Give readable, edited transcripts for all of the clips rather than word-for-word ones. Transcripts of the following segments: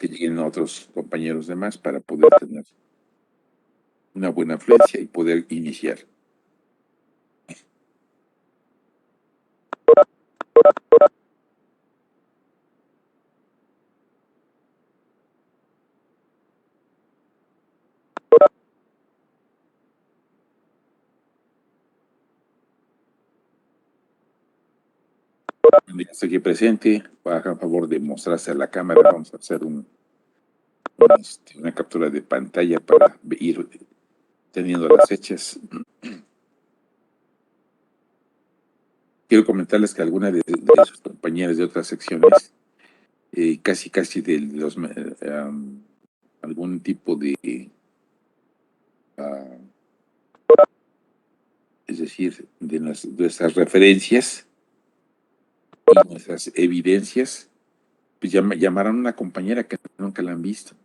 que lleguen otros compañeros de más para poder tener una buena afluencia y poder iniciar. Ya estoy aquí presente, a favor de mostrarse a la cámara, vamos a hacer una captura de pantalla para ir teniendo las fechas. Quiero comentarles que algunas de sus compañeras de otras secciones, casi de los algún tipo de es decir, de nuestras referencias y nuestras evidencias, pues llamaron a una compañera que nunca la han visto.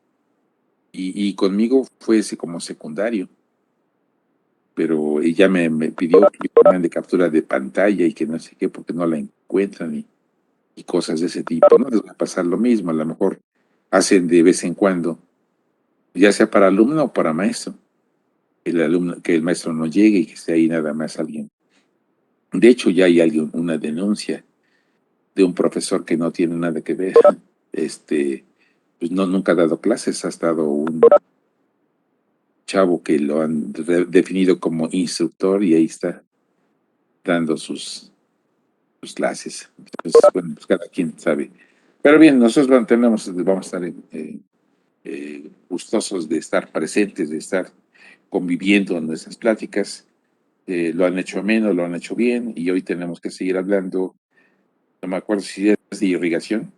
Y conmigo fue ese como secundario. Pero ella me pidió que pongan de captura de pantalla y que no sé qué, porque no la encuentran y cosas de ese tipo. No les va a pasar lo mismo, a lo mejor hacen de vez en cuando, ya sea para alumno o para maestro, el alumno, que el maestro no llegue y que esté ahí nada más alguien. De hecho, ya hay una denuncia de un profesor que no tiene nada que ver, pues no, nunca ha dado clases, ha estado un chavo que lo han definido como instructor y ahí está dando sus clases. Entonces, bueno, pues cada quien sabe. Pero bien, nosotros vamos a estar gustosos de estar presentes, de estar conviviendo en nuestras pláticas. Lo han hecho ameno, lo han hecho bien, y hoy tenemos que seguir hablando, no me acuerdo si es de irrigación,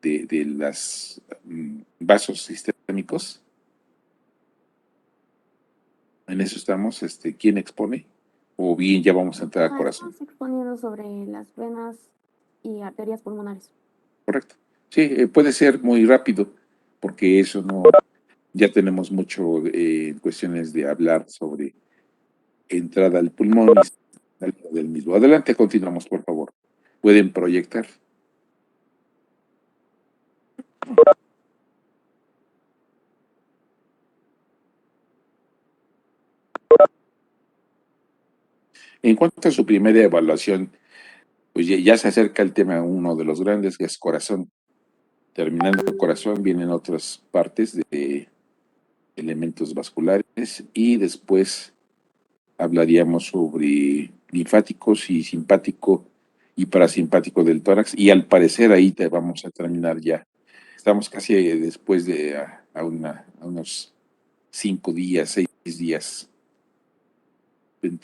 de los vasos sistémicos. En eso estamos. ¿Quién expone? O bien ya vamos a entrar a corazón. Estamos exponiendo sobre las venas y arterias pulmonares. Correcto. Sí, puede ser muy rápido, porque eso no, ya tenemos mucho cuestiones de hablar sobre entrada al pulmón y salida del mismo. Adelante, continuamos, por favor. Pueden proyectar. En cuanto a su primera evaluación, pues ya se acerca el tema, uno de los grandes, que es corazón. Terminando el corazón vienen otras partes de elementos vasculares y después hablaríamos sobre linfáticos y simpático y parasimpático del tórax, y al parecer ahí te vamos a terminar ya. Estamos casi después de a unos 5 días, 6 días.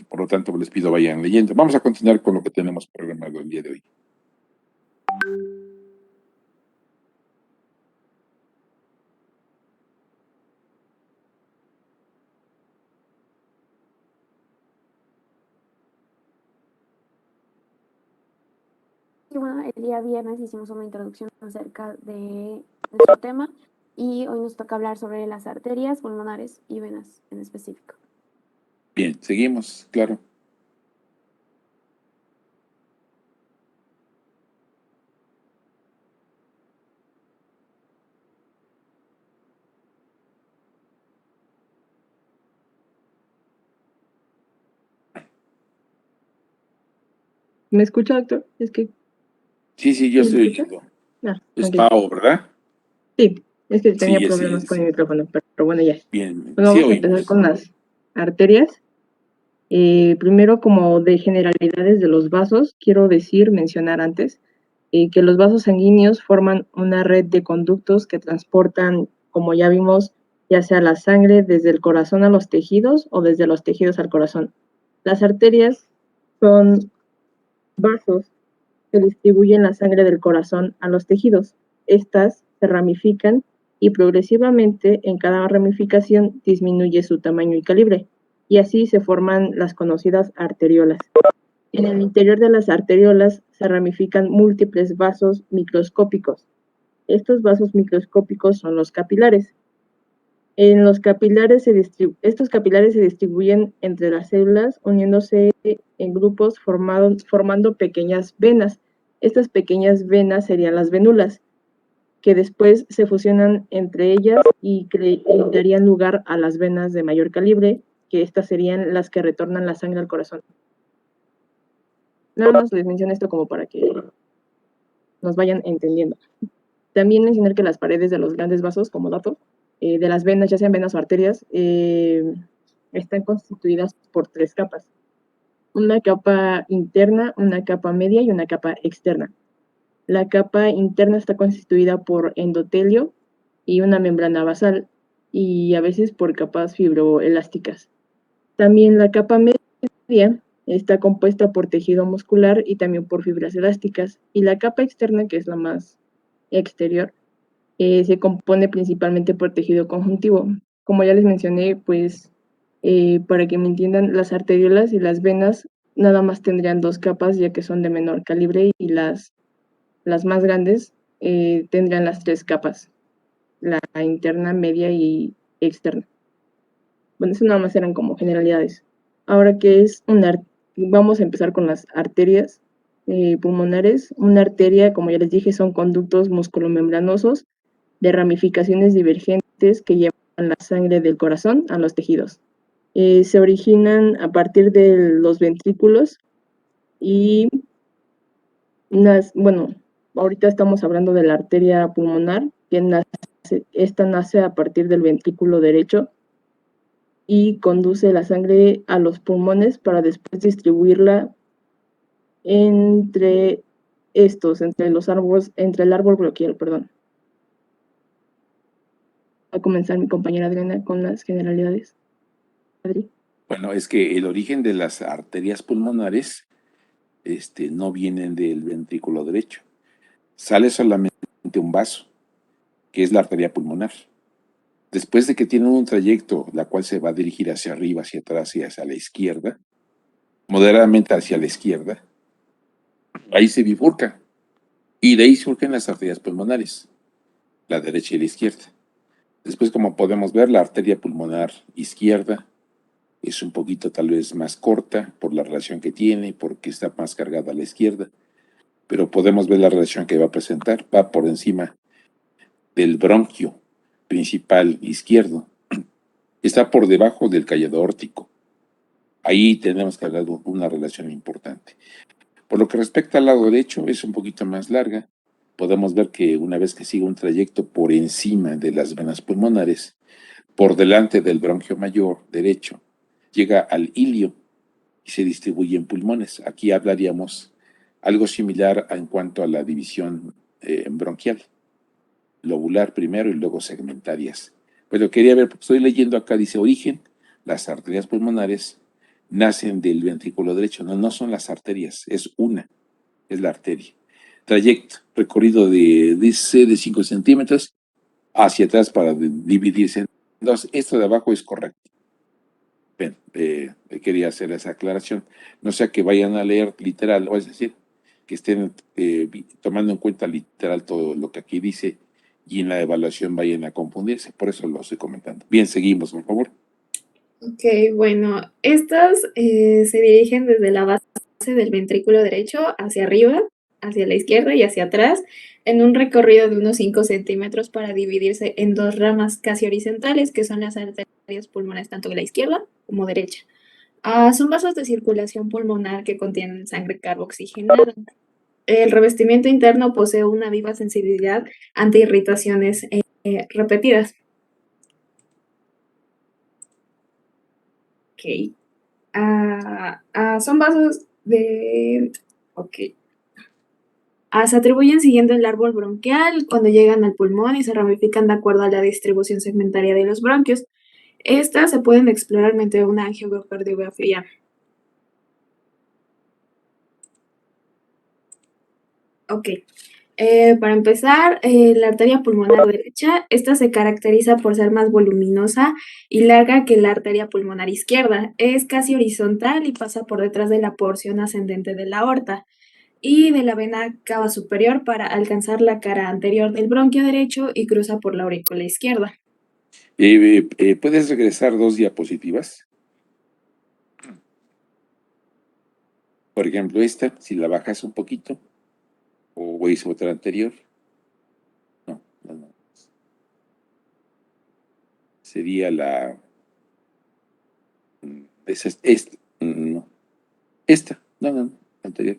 Por lo tanto, les pido vayan leyendo. Vamos a continuar con lo que tenemos programado el día de hoy. Y bueno, el día viernes hicimos una introducción acerca de nuestro tema y hoy nos toca hablar sobre las arterias pulmonares y venas en específico. Bien, seguimos, claro. ¿Me escucha, doctor? Es que... Sí, yo estoy oyendo. Es okay. Pau, ¿verdad? Sí, es que tenía Sí, problemas con el micrófono, pero bueno, ya. Bien, Bueno, sí vamos a empezar oímos. con las arterias. Primero, como de generalidades de los vasos, quiero mencionar antes, que los vasos sanguíneos forman una red de conductos que transportan, como ya vimos, ya sea la sangre desde el corazón a los tejidos o desde los tejidos al corazón. Las arterias son vasos que distribuyen la sangre del corazón a los tejidos. Estas se ramifican y progresivamente en cada ramificación disminuye su tamaño y calibre, y así se forman las conocidas arteriolas. En el interior de las arteriolas se ramifican múltiples vasos microscópicos. Estos vasos microscópicos son los capilares. En los capilares estos capilares se distribuyen entre las células, uniéndose en grupos formando pequeñas venas. Estas pequeñas venas serían las venulas. que después se fusionan entre ellas y darían lugar a las venas de mayor calibre, que estas serían las que retornan la sangre al corazón. Nada más les menciono esto como para que nos vayan entendiendo. También mencionar que las paredes de los grandes vasos, como dato, de las venas, ya sean venas o arterias, están constituidas por 3 capas. Una capa interna, una capa media y una capa externa. La capa interna está constituida por endotelio y una membrana basal, y a veces por capas fibroelásticas. También la capa media está compuesta por tejido muscular y también por fibras elásticas, y la capa externa, que es la más exterior, se compone principalmente por tejido conjuntivo. Como ya les mencioné, pues para que me entiendan, las arteriolas y las venas nada más tendrían 2 capas, ya que son de menor calibre, y las más grandes tendrían las 3 capas, la interna, media y externa. Bueno, eso nada más eran como generalidades. Ahora, ¿qué es vamos a empezar con las arterias pulmonares. Una arteria, como ya les dije, son conductos musculomembranosos de ramificaciones divergentes que llevan la sangre del corazón a los tejidos. Se originan a partir de los ventrículos y, bueno, ahorita estamos hablando de la arteria pulmonar, que esta nace a partir del ventrículo derecho y conduce la sangre a los pulmones para después distribuirla entre entre el árbol bronquial, perdón. Va a comenzar mi compañera Adriana con las generalidades. Adri. Bueno, es que el origen de las arterias pulmonares no vienen del ventrículo derecho. Sale solamente un vaso, que es la arteria pulmonar. Después de que tiene un trayecto, la cual se va a dirigir hacia arriba, hacia atrás y hacia la izquierda, moderadamente hacia la izquierda, ahí se bifurca. Y de ahí surgen las arterias pulmonares, la derecha y la izquierda. Después, como podemos ver, la arteria pulmonar izquierda es un poquito tal vez más corta por la relación que tiene, porque está más cargada a la izquierda, pero podemos ver la relación que va a presentar, va por encima del bronquio principal izquierdo, está por debajo del callado aórtico. Ahí tenemos que hablar de una relación importante. Por lo que respecta al lado derecho, es un poquito más larga. Podemos ver que una vez que sigue un trayecto por encima de las venas pulmonares, por delante del bronquio mayor derecho, llega al ilio y se distribuye en pulmones. Aquí hablaríamos algo similar en cuanto a la división bronquial, lobular primero y luego segmentarias. Pero quería ver, porque estoy leyendo acá, dice origen, las arterias pulmonares nacen del ventrículo derecho. No, no son las arterias, es la arteria. Trayecto, recorrido dice, de 5 centímetros hacia atrás para dividirse en dos. Esto de abajo es correcto. Bien, quería hacer esa aclaración. No sea que vayan a leer literal, o es decir, que estén tomando en cuenta literal todo lo que aquí dice y en la evaluación vayan a confundirse. Por eso lo estoy comentando. Bien, seguimos, por favor. Ok, bueno, estas se dirigen desde la base del ventrículo derecho hacia arriba, hacia la izquierda y hacia atrás, en un recorrido de unos 5 centímetros para dividirse en 2 ramas casi horizontales, que son las arterias pulmonares tanto de la izquierda como derecha. Son vasos de circulación pulmonar que contienen sangre carboxigenada. El revestimiento interno posee una viva sensibilidad ante irritaciones repetidas. Ok. Son vasos de... Ok. Se atribuyen siguiendo el árbol bronquial cuando llegan al pulmón y se ramifican de acuerdo a la distribución segmentaria de los bronquios. Estas se pueden explorar mediante una angiocardiografía. Ok. Para empezar, la arteria pulmonar derecha, esta se caracteriza por ser más voluminosa y larga que la arteria pulmonar izquierda. Es casi horizontal y pasa por detrás de la porción ascendente de la aorta y de la vena cava superior para alcanzar la cara anterior del bronquio derecho y cruza por la aurícula izquierda. ¿Puedes regresar 2 diapositivas? Por ejemplo, esta, si la bajas un poquito, o voy a otra anterior. No, sería la... no, esta, no, anterior.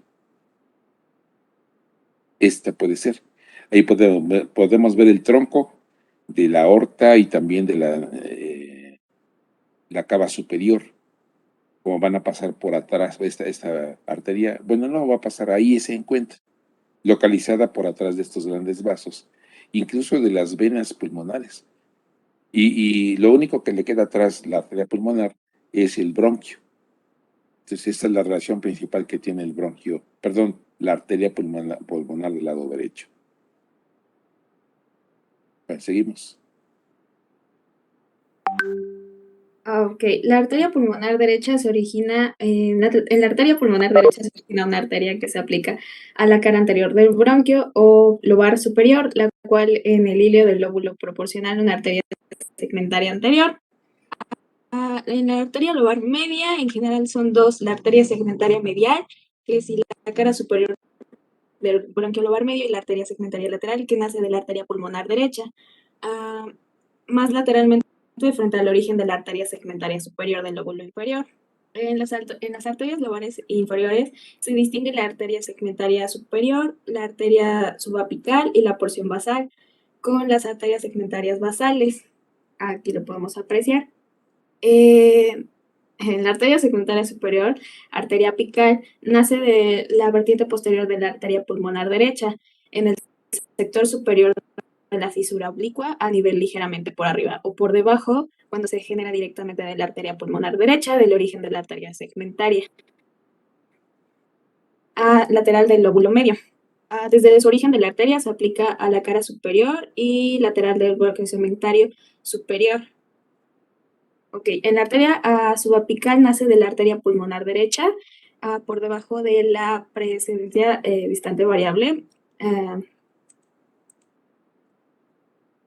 Esta puede ser. Ahí podemos ver el tronco de la aorta y también de la cava superior, como van a pasar por atrás esta arteria. Bueno, no va a pasar, ahí se encuentra, localizada por atrás de estos grandes vasos, incluso de las venas pulmonares. Y lo único que le queda atrás, la arteria pulmonar, es el bronquio. Entonces, esta es la relación principal que tiene el bronquio, perdón, la arteria pulmonar del lado derecho. Bueno, seguimos. Ok, la arteria pulmonar derecha se origina, en la arteria pulmonar derecha se origina una arteria que se aplica a la cara anterior del bronquio o lobar superior, la cual en el hilio del lóbulo proporciona una arteria segmentaria anterior. En la arteria lobar media, en general son dos, la arteria segmentaria medial, que es la cara superior del bronquio lobar medio, y la arteria segmentaria lateral, que nace de la arteria pulmonar derecha. Más lateralmente frente al origen de la arteria segmentaria superior del lóbulo inferior. En las arterias lobares inferiores se distingue la arteria segmentaria superior, la arteria subapical y la porción basal, con las arterias segmentarias basales. Aquí lo podemos apreciar. En la arteria segmentaria superior, arteria apical, nace de la vertiente posterior de la arteria pulmonar derecha, en el sector superior de la fisura oblicua a nivel ligeramente por arriba o por debajo, cuando se genera directamente de la arteria pulmonar derecha del origen de la arteria segmentaria. Lateral del lóbulo medio. Desde su origen de la arteria se aplica a la cara superior y lateral del bronquio segmentario superior. Ok, en la arteria subapical nace de la arteria pulmonar derecha, por debajo de la precedencia distante variable.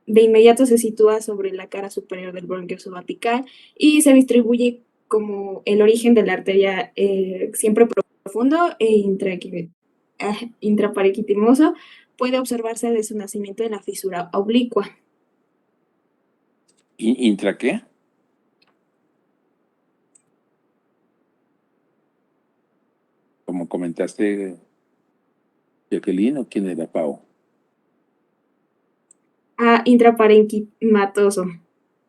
De inmediato se sitúa sobre la cara superior del bronquio subapical y se distribuye como el origen de la arteria siempre profundo e intraparenquitimoso. Puede observarse desde su nacimiento en la fisura oblicua. ¿Intra qué? Como comentaste, Jacqueline, ¿o quién era Pau? Intraparenquimatoso.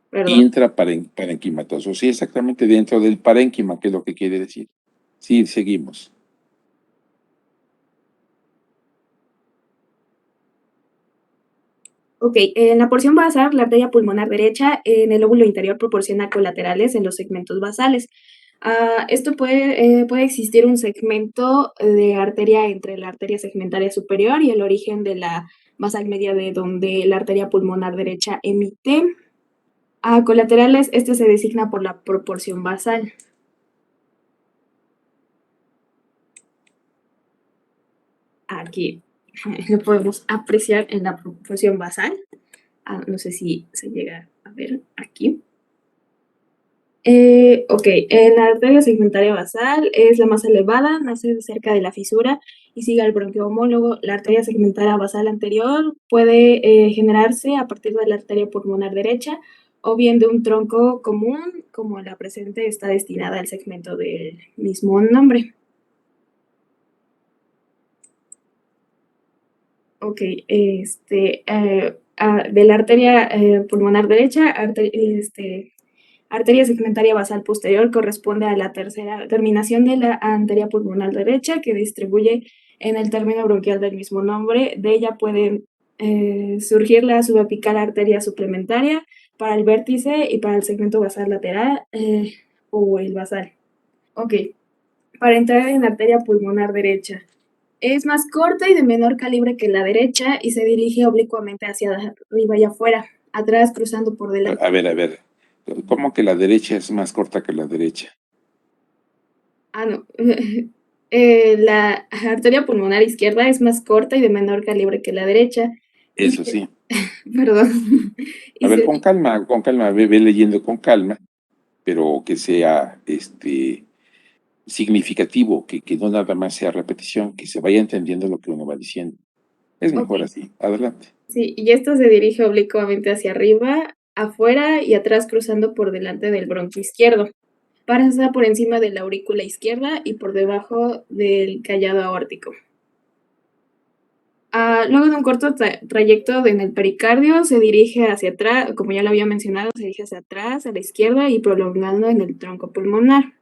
Perdón. Intraparenquimatoso, sí, exactamente dentro del parénquima, que es lo que quiere decir. Sí, seguimos. Ok, en la porción basal, la arteria pulmonar derecha en el lóbulo interior proporciona colaterales en los segmentos basales. Esto puede existir un segmento de arteria entre la arteria segmentaria superior y el origen de la basal media de donde la arteria pulmonar derecha emite. Colaterales, este se designa por la proporción basal. Aquí lo podemos apreciar en la proporción basal. No sé si se llega a ver aquí. Ok, la arteria segmentaria basal es la más elevada, nace cerca de la fisura y sigue al bronquio homólogo. La arteria segmentaria basal anterior puede generarse a partir de la arteria pulmonar derecha o bien de un tronco común, como la presente está destinada al segmento del mismo nombre. Ok, de la arteria pulmonar derecha, arteria segmentaria basal posterior corresponde a la tercera terminación de la arteria pulmonar derecha, que distribuye en el término bronquial del mismo nombre. De ella puede surgir la subapical arteria suplementaria para el vértice y para el segmento basal lateral o el basal. Ok, para entrar en la arteria pulmonar derecha. Es más corta y de menor calibre que la derecha y se dirige oblicuamente hacia arriba y afuera, atrás cruzando por delante. A ver, ¿cómo que la derecha es más corta que la derecha? No. La arteria pulmonar izquierda es más corta y de menor calibre que la derecha. Eso sí. Perdón. A ver, con calma, ve leyendo con calma, pero que sea significativo, que no nada más sea repetición, que se vaya entendiendo lo que uno va diciendo. Es mejor así. Adelante. Sí, y esto se dirige oblicuamente hacia arriba afuera y atrás cruzando por delante del bronquio izquierdo. Pasa por encima de la aurícula izquierda y por debajo del callado aórtico. Luego de un corto trayecto en el pericardio, se dirige hacia atrás, como ya lo había mencionado, se dirige hacia atrás, a la izquierda y prolongando en el tronco pulmonar.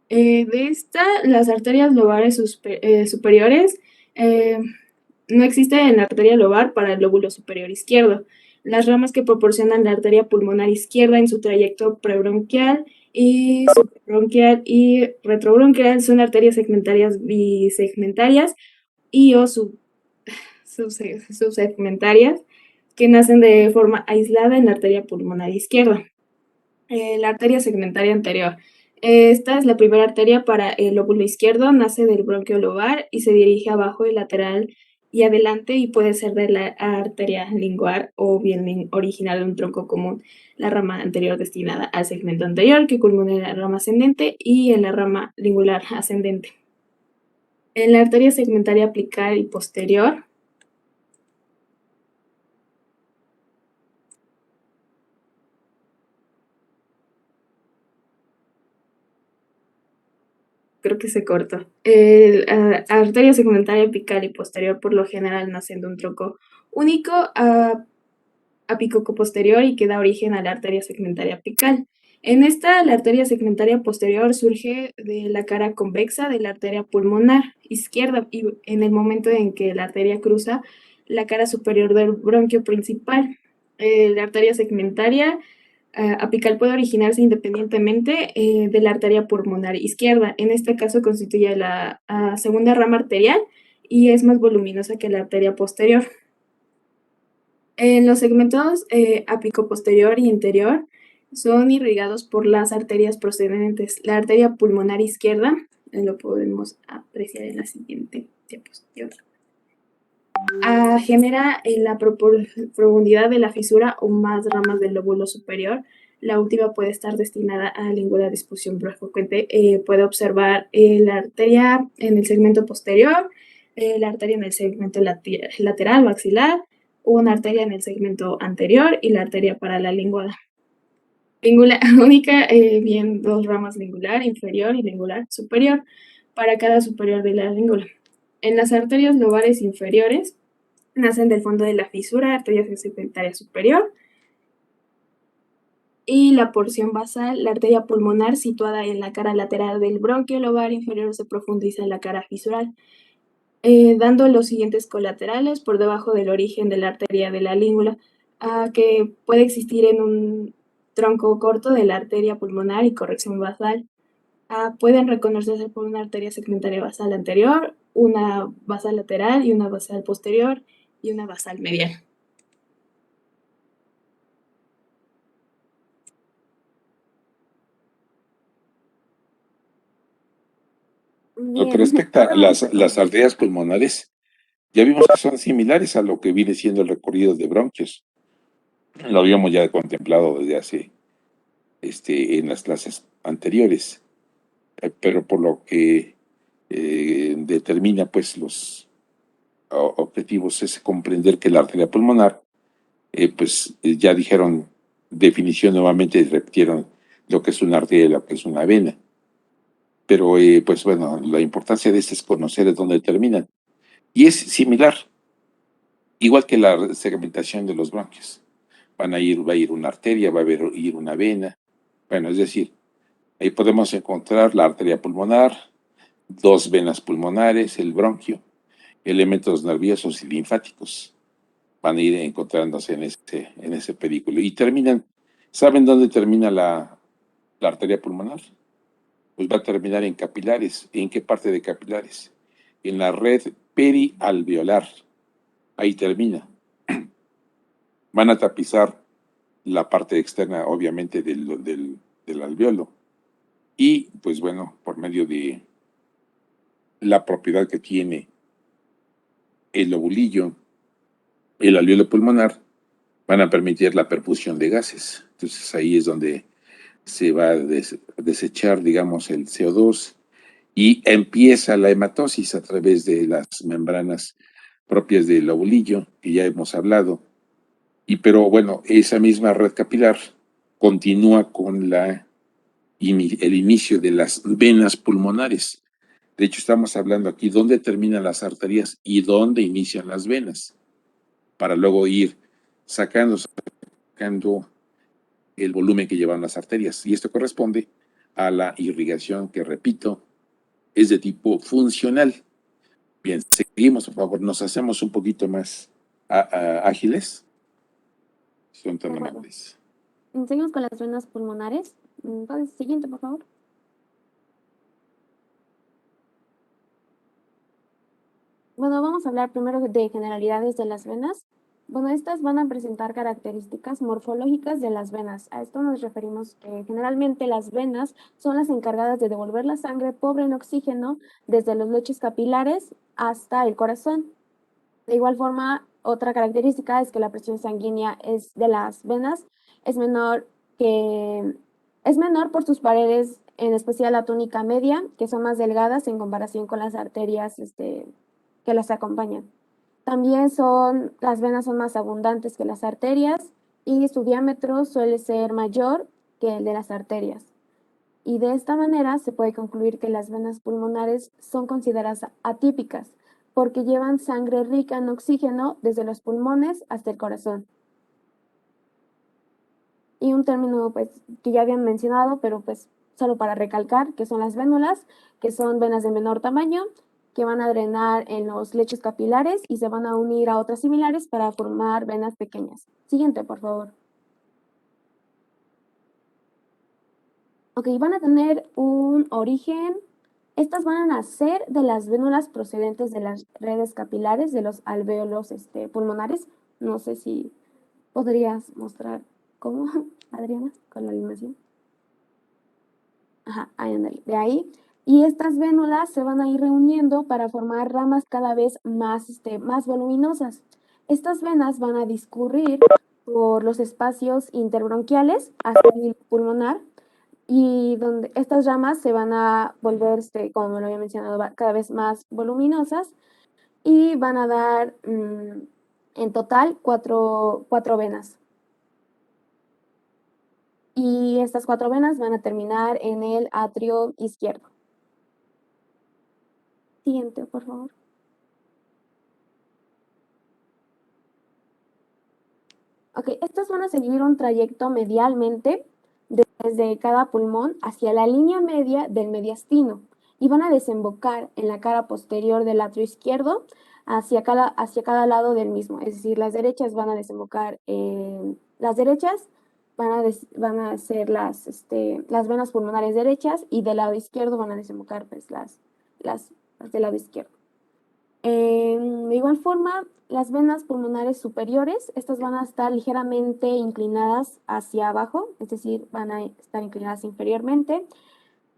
De esta, las arterias lobares superiores, no existe en la arteria lobar para el lóbulo superior izquierdo. Las ramas que proporcionan la arteria pulmonar izquierda en su trayecto prebronquial y subbronquial y retrobronquial son arterias segmentarias bisegmentarias y o subsegmentarias que nacen de forma aislada en la arteria pulmonar izquierda. La arteria segmentaria anterior. Esta es la primera arteria para el lóbulo izquierdo, nace del bronquio lobar y se dirige abajo y lateral y adelante y puede ser de la arteria lingual o bien original de un tronco común, la rama anterior destinada al segmento anterior que culmina en la rama ascendente y en la rama lingular ascendente. En la arteria segmentaria apical y posterior, creo que se cortó. Arteria segmentaria apical y posterior por lo general nacen de un tronco único apicoco posterior y que da origen a la arteria segmentaria apical. En esta, la arteria segmentaria posterior surge de la cara convexa de la arteria pulmonar izquierda y en el momento en que la arteria cruza la cara superior del bronquio principal. La arteria segmentaria apical puede originarse independientemente de la arteria pulmonar izquierda. En este caso constituye la segunda rama arterial y es más voluminosa que la arteria posterior. En los segmentos apico posterior y interior son irrigados por las arterias procedentes. La arteria pulmonar izquierda, lo podemos apreciar en la siguiente diapositiva, genera en la profundidad de la fisura o más ramas del lóbulo superior. La última puede estar destinada a ninguna disfunción frecuente. Puede observar la arteria en el segmento posterior, la arteria en el segmento lateral maxilar, una arteria en el segmento anterior y la arteria para la língula única, bien dos ramas lingular inferior y lingular superior para cada superior de la língula. En las arterias lobares inferiores nacen del fondo de la fisura, arteria segmentaria superior y la porción basal, la arteria pulmonar situada en la cara lateral del bronquio lobar inferior se profundiza en la cara fisural. Dando los siguientes colaterales por debajo del origen de la arteria de la língula, que puede existir en un tronco corto de la arteria pulmonar y corrección basal. Pueden reconocerse por una arteria segmentaria basal anterior, una basal lateral y una basal posterior y una basal medial. Lo que respecta a las arterias pulmonares, ya vimos que son similares a lo que viene siendo el recorrido de bronquios. Lo habíamos ya contemplado desde hace, en las clases anteriores, pero por lo que determina pues los objetivos es comprender que la arteria pulmonar, ya dijeron definición nuevamente, repitieron lo que es una arteria y lo que es una vena. Pero pues bueno, la importancia de esto es conocer dónde terminan. Y es similar, igual que la segmentación de los bronquios. Va a ir una arteria, va a ir una vena. Bueno, es decir, ahí podemos encontrar la arteria pulmonar, dos venas pulmonares, el bronquio, elementos nerviosos y linfáticos. Van a ir encontrándose en ese pedículo. Y terminan, ¿saben dónde termina la arteria pulmonar? Pues va a terminar en capilares. ¿En qué parte de capilares? En la red perialveolar. Ahí termina. Van a tapizar la parte externa, obviamente, del alveolo. Y, pues bueno, por medio de la propiedad que tiene el lobulillo, el alveolo pulmonar, van a permitir la perfusión de gases. Entonces ahí es donde se va a desechar, digamos, el CO2 y empieza la hematosis a través de las membranas propias del lobulillo, que ya hemos hablado. Pero bueno, esa misma red capilar continúa con el inicio de las venas pulmonares. De hecho, estamos hablando aquí dónde terminan las arterias y dónde inician las venas, para luego ir sacando el volumen que llevan las arterias. Y esto corresponde a la irrigación que, repito, es de tipo funcional. Bien, seguimos, por favor, nos hacemos un poquito más ágiles. Son tan De acuerdo. amables. Seguimos con las venas pulmonares. Siguiente, por favor. Bueno, vamos a hablar primero de generalidades de las venas. Bueno, estas van a presentar características morfológicas de las venas. A esto nos referimos que generalmente las venas son las encargadas de devolver la sangre pobre en oxígeno desde los lechos capilares hasta el corazón. De igual forma, otra característica es que la presión sanguínea de las venas es menor por sus paredes, en especial la túnica media, que son más delgadas en comparación con las arterias que las acompañan. También las venas son más abundantes que las arterias y su diámetro suele ser mayor que el de las arterias. Y de esta manera se puede concluir que las venas pulmonares son consideradas atípicas porque llevan sangre rica en oxígeno desde los pulmones hasta el corazón. Y un término pues, que ya habían mencionado, pero pues solo para recalcar, que son las vénulas, que son venas de menor tamaño, que van a drenar en los lechos capilares y se van a unir a otras similares para formar venas pequeñas. Siguiente, por favor. Ok, van a tener un origen. Estas van a nacer de las vénulas procedentes de las redes capilares de los alvéolos pulmonares. No sé si podrías mostrar cómo, Adriana, con la animación. Ajá, ahí ándale, de ahí. Y estas vénulas se van a ir reuniendo para formar ramas cada vez más voluminosas. Estas venas van a discurrir por los espacios interbronquiales hasta el pulmonar y donde estas ramas se van a volver, como lo había mencionado, cada vez más voluminosas y van a dar en total cuatro venas. Y estas 4 venas van a terminar en el atrio izquierdo. Siguiente, por favor. Ok, estas van a seguir un trayecto medialmente desde cada pulmón hacia la línea media del mediastino y van a desembocar en la cara posterior del atrio izquierdo hacia cada lado del mismo. Es decir, las derechas van a desembocar en las derechas, van a ser las venas pulmonares derechas y del lado izquierdo van a desembocar pues, las del lado izquierdo. De igual forma, las venas pulmonares superiores, estas van a estar ligeramente inclinadas hacia abajo, es decir, van a estar inclinadas inferiormente.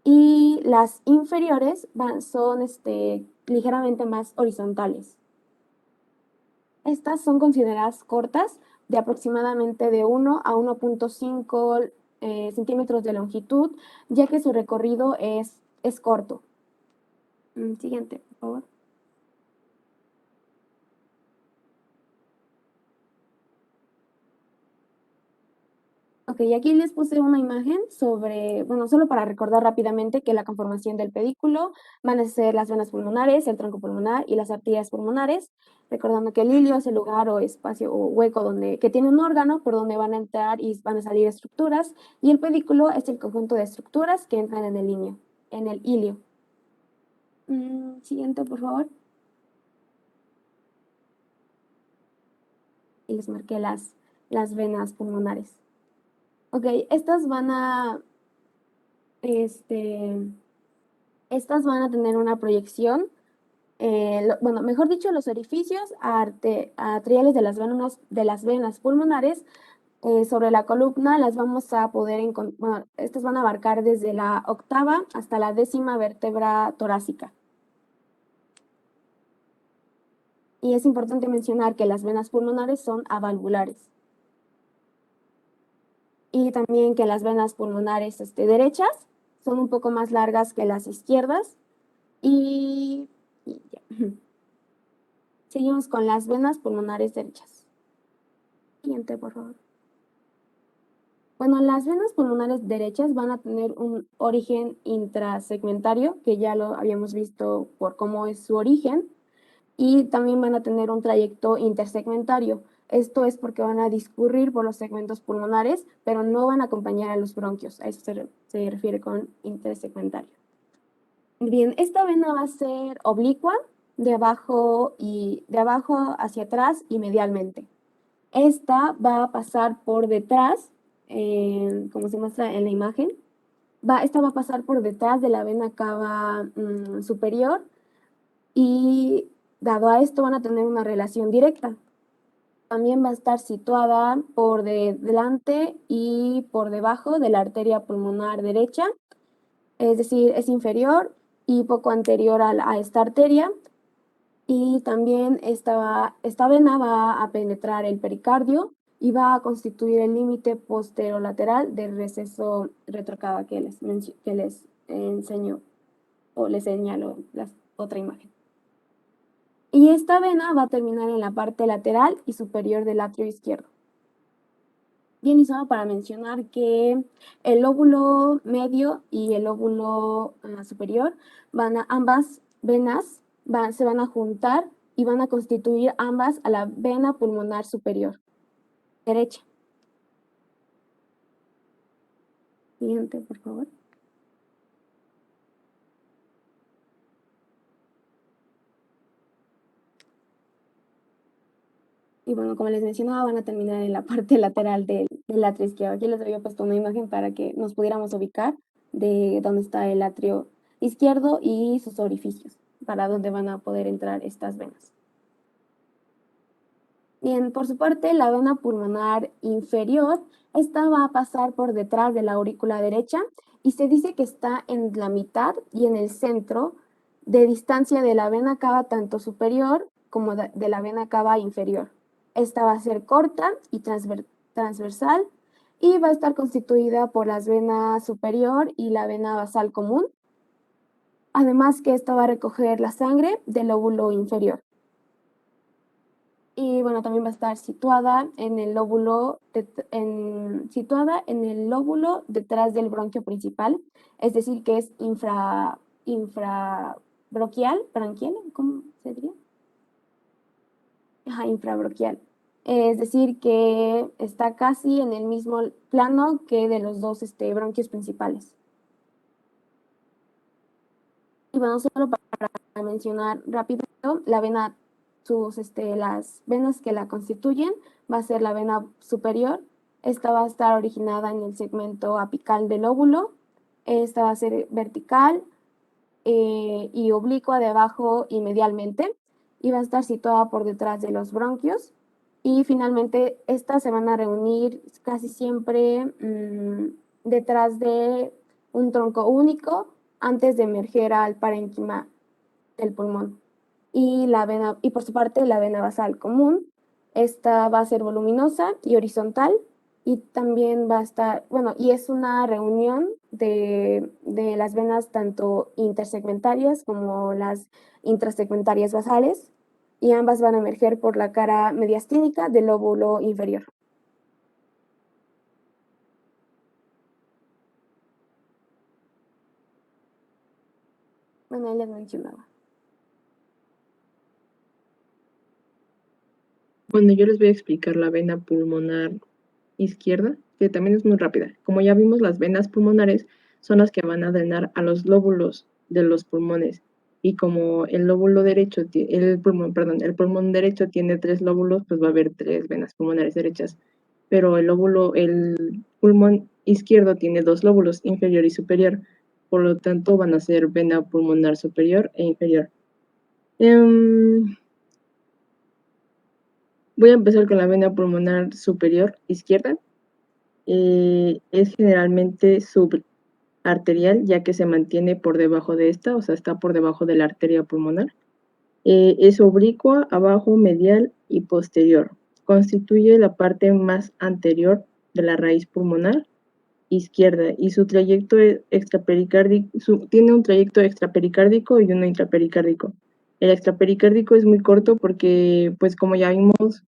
Y las inferiores son ligeramente más horizontales. Estas son consideradas cortas, de aproximadamente de 1 a 1.5 centímetros de longitud, ya que su recorrido es corto. Siguiente, por favor. Ok, aquí les puse una imagen sobre, bueno, solo para recordar rápidamente que la conformación del pedículo van a ser las venas pulmonares, el tronco pulmonar y las arterias pulmonares, recordando que el ilio es el lugar o espacio o hueco que tiene un órgano por donde van a entrar y van a salir estructuras, y el pedículo es el conjunto de estructuras que entran en el ilio. Siguiente, por favor. Y les marqué las venas pulmonares. Ok, estas van a tener una proyección, bueno, mejor dicho, los orificios arteriales de las venas pulmonares sobre la columna las vamos a poder encontrar, bueno, estas van a abarcar desde la octava hasta la 10ª vértebra torácica. Y es importante mencionar que las venas pulmonares son avalvulares. Y también que las venas pulmonares derechas son un poco más largas que las izquierdas. Y ya. Seguimos con las venas pulmonares derechas. Siguiente, por favor. Bueno, las venas pulmonares derechas van a tener un origen intrasegmentario, que ya lo habíamos visto por cómo es su origen, y también van a tener un trayecto intersegmentario. Esto es porque van a discurrir por los segmentos pulmonares, pero no van a acompañar a los bronquios. A eso se refiere con intersegmentario. Bien, esta vena va a ser oblicua, de abajo hacia atrás y medialmente. Esta va a pasar por detrás, como se muestra en la imagen. Esta va a pasar por detrás de la vena cava superior, y dado a esto van a tener una relación directa. También va a estar situada por delante y por debajo de la arteria pulmonar derecha, es decir, es inferior y poco anterior a esta arteria. Y también esta vena va a penetrar el pericardio y va a constituir el límite posterolateral del receso retrocava que les enseño o les señalo la otra imagen. Y esta vena va a terminar en la parte lateral y superior del atrio izquierdo. Bien, y solo para mencionar que el lóbulo medio y el lóbulo superior, ambas venas se van a juntar y van a constituir ambas a la vena pulmonar superior derecha. Siguiente, por favor. Y bueno, como les mencionaba, van a terminar en la parte lateral del atrio izquierdo. Aquí les había puesto una imagen para que nos pudiéramos ubicar de dónde está el atrio izquierdo y sus orificios, para dónde van a poder entrar estas venas. Bien, por su parte, la vena pulmonar inferior, esta va a pasar por detrás de la aurícula derecha y se dice que está en la mitad y en el centro de distancia de la vena cava tanto superior como de la vena cava inferior. Esta va a ser corta y transversal y va a estar constituida por las venas superior y la vena basal común. Además que esta va a recoger la sangre del lóbulo inferior. Y bueno, también va a estar situada en el lóbulo, detrás del bronquio principal, es decir, que es infrabronquial, ¿cómo se diría? Infrabronquial. Es decir, que está casi en el mismo plano que de los dos bronquios principales. Y bueno, solo para mencionar rápido, la vena, las venas que la constituyen, va a ser la vena superior. Esta va a estar originada en el segmento apical del lóbulo. Esta va a ser vertical y oblicua de abajo y medialmente, y va a estar situada por detrás de los bronquios. Y finalmente, estas se van a reunir casi siempre detrás de un tronco único antes de emerger al parénquima del pulmón. Y por su parte, la vena basal común, esta va a ser voluminosa y horizontal, y también va a estar, y es una reunión de las venas tanto intersegmentarias como las intrasegmentarias basales, y ambas van a emerger por la cara mediastínica del lóbulo inferior. Bueno, ahí les mencionaba. Bueno, yo les voy a explicar la vena pulmonar izquierda, que también es muy rápida. Como ya vimos, las venas pulmonares son las que van a drenar a los lóbulos de los pulmones. Y como el lóbulo derecho, el pulmón derecho tiene 3 lóbulos, pues va a haber 3 venas pulmonares derechas. Pero el pulmón izquierdo tiene 2 lóbulos, inferior y superior. Por lo tanto, van a ser vena pulmonar superior e inferior. Voy a empezar con la vena pulmonar superior izquierda. Es generalmente subarterial, ya que se mantiene por debajo de esta, o sea, está por debajo de la arteria pulmonar. Es oblicua, abajo, medial y posterior. Constituye la parte más anterior de la raíz pulmonar izquierda y su trayecto extrapericárdico, tiene un trayecto extrapericárdico y uno intrapericárdico. El extrapericárdico es muy corto porque, pues como ya vimos,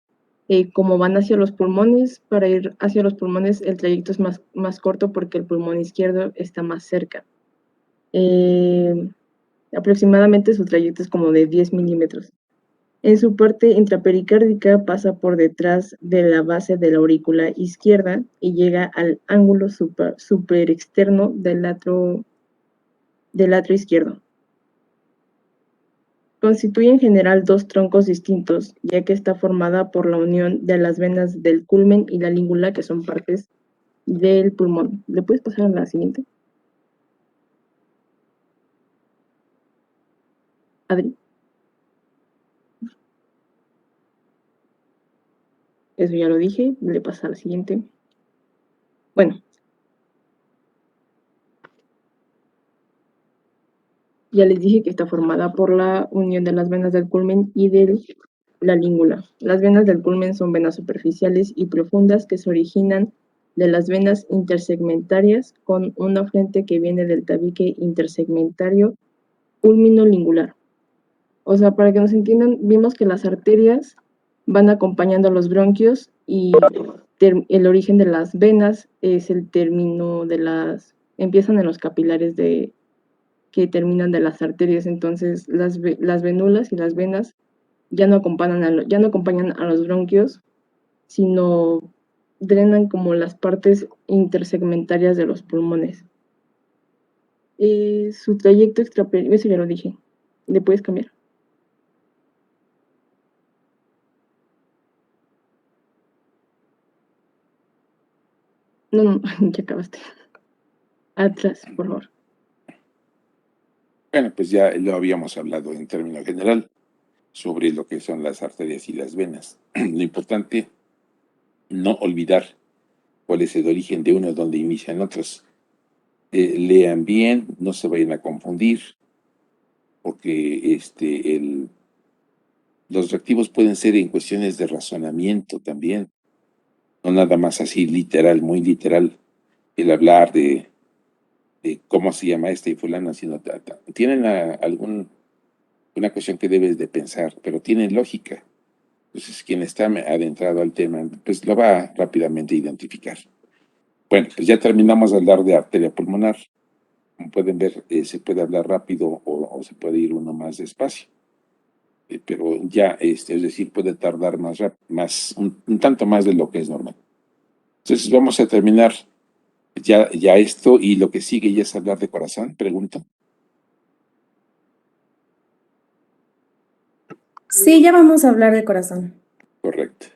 Como van hacia los pulmones, para ir hacia los pulmones el trayecto es más corto porque el pulmón izquierdo está más cerca. Aproximadamente su trayecto es como de 10 milímetros. En su parte intrapericárdica pasa por detrás de la base de la aurícula izquierda y llega al ángulo superexterno del atrio izquierdo. Constituye en general dos troncos distintos, ya que está formada por la unión de las venas del culmen y la língula, que son partes del pulmón. ¿Le puedes pasar a la siguiente? Adri. Eso ya lo dije, le pasa a la siguiente. Bueno. Ya les dije que está formada por la unión de las venas del culmen y de la língula. Las venas del culmen son venas superficiales y profundas que se originan de las venas intersegmentarias con una frente que viene del tabique intersegmentario culmino-lingular. O sea, para que nos entiendan, vimos que las arterias van acompañando a los bronquios y el origen de las venas es el término de empiezan en los capilares que terminan de las arterias. Entonces las venulas y las venas ya no acompañan a los bronquios, sino drenan como las partes intersegmentarias de los pulmones. Su trayecto extraperitoneal, eso ya lo dije. ¿Le puedes cambiar? No, ya acabaste. Atrás, por favor. Bueno, pues ya lo habíamos hablado en términos general sobre lo que son las arterias y las venas. Lo importante, no olvidar cuál es el origen de uno, donde inician otros. Lean bien, no se vayan a confundir, porque los reactivos pueden ser en cuestiones de razonamiento también, no nada más así literal, muy literal, el hablar de cómo se llama y fulana, sino tienen una cuestión que debes de pensar, pero tienen lógica. Entonces, quien está adentrado al tema, pues lo va rápidamente a identificar. Bueno, pues ya terminamos de hablar de arteria pulmonar. Como pueden ver, se puede hablar rápido o se puede ir uno más despacio. Pero ya, es decir, puede tardar un tanto más de lo que es normal. Entonces, vamos a terminar ya esto, y lo que sigue ya es hablar de corazón, pregunto. Sí, ya vamos a hablar de corazón. Correcto.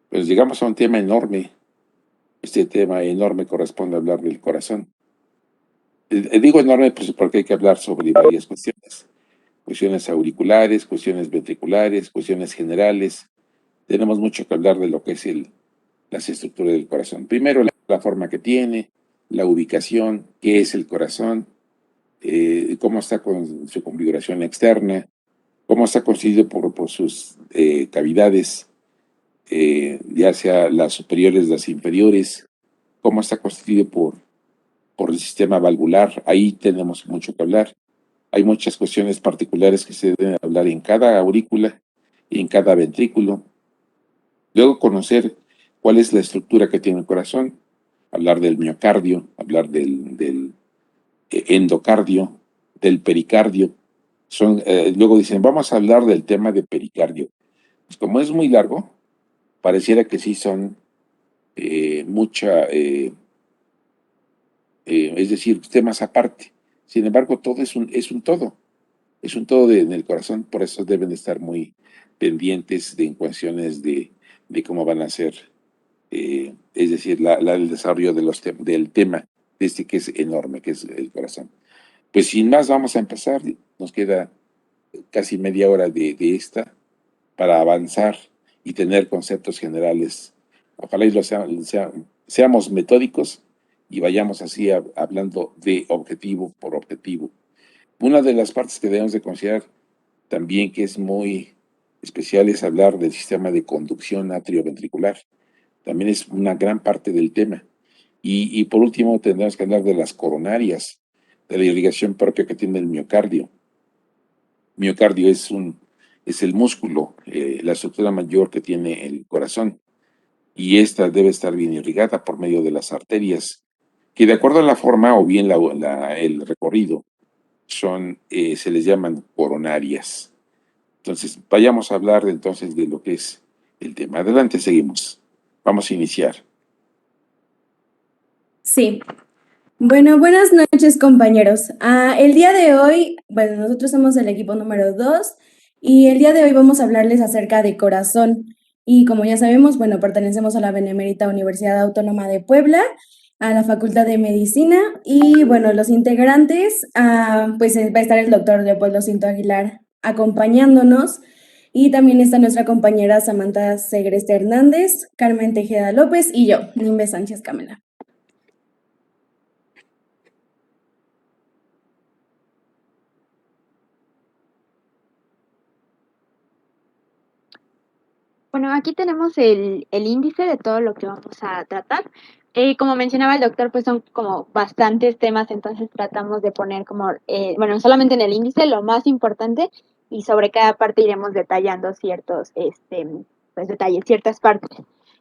Pues llegamos a un tema enorme. Este tema enorme corresponde a hablar del corazón. Digo enorme pues porque hay que hablar sobre varias cuestiones auriculares, cuestiones ventriculares, cuestiones generales. Tenemos mucho que hablar de lo que es las estructuras del corazón. Primero, la forma que tiene, la ubicación, qué es el corazón, cómo está con su configuración externa, cómo está constituido por sus cavidades, ya sea las superiores, las inferiores, cómo está constituido por el sistema valvular. Ahí tenemos mucho que hablar. Hay muchas cuestiones particulares que se deben hablar en cada aurícula y en cada ventrículo. Luego, conocer cuál es la estructura que tiene el corazón, hablar del miocardio, hablar del endocardio, del pericardio. Luego dicen, vamos a hablar del tema de pericardio. Pues como es muy largo, pareciera que sí son es decir, temas aparte. Sin embargo, todo es un todo. Es un todo en el corazón, por eso deben estar muy pendientes de cuestiones de cómo van a ser, es decir, el desarrollo del tema, que es enorme, que es el corazón. Pues sin más, vamos a empezar. Nos queda casi media hora de esta para avanzar y tener conceptos generales. Ojalá y seamos metódicos y vayamos así hablando de objetivo por objetivo. Una de las partes que debemos de considerar también, que es muy especial, es hablar del sistema de conducción atrioventricular. También es una gran parte del tema. Y por último, tendremos que hablar de las coronarias, de la irrigación propia que tiene el miocardio. Miocardio es es el músculo, la estructura mayor que tiene el corazón. Y esta debe estar bien irrigada por medio de las arterias, que de acuerdo a la forma o bien el recorrido, se les llaman coronarias. Entonces, vayamos a hablar entonces de lo que es el tema. Adelante, seguimos. Vamos a iniciar. Sí. Bueno, buenas noches, compañeros. El día de hoy, bueno, nosotros somos el equipo número 2 y el día de hoy vamos a hablarles acerca de corazón. Y como ya sabemos, bueno, pertenecemos a la Benemérita Universidad Autónoma de Puebla, a la Facultad de Medicina y bueno, los integrantes, pues va a estar el doctor Leopoldo Cinto Aguilar acompañándonos y también está nuestra compañera Samantha Segreste Hernández, Carmen Tejeda López y yo, Nimbe Sánchez Camela. Bueno, aquí tenemos el índice de todo lo que vamos a tratar. Como mencionaba el doctor, pues son como bastantes temas, entonces tratamos de poner como, bueno, solamente en el índice lo más importante y sobre cada parte iremos detallando ciertos, pues detalles, ciertas partes.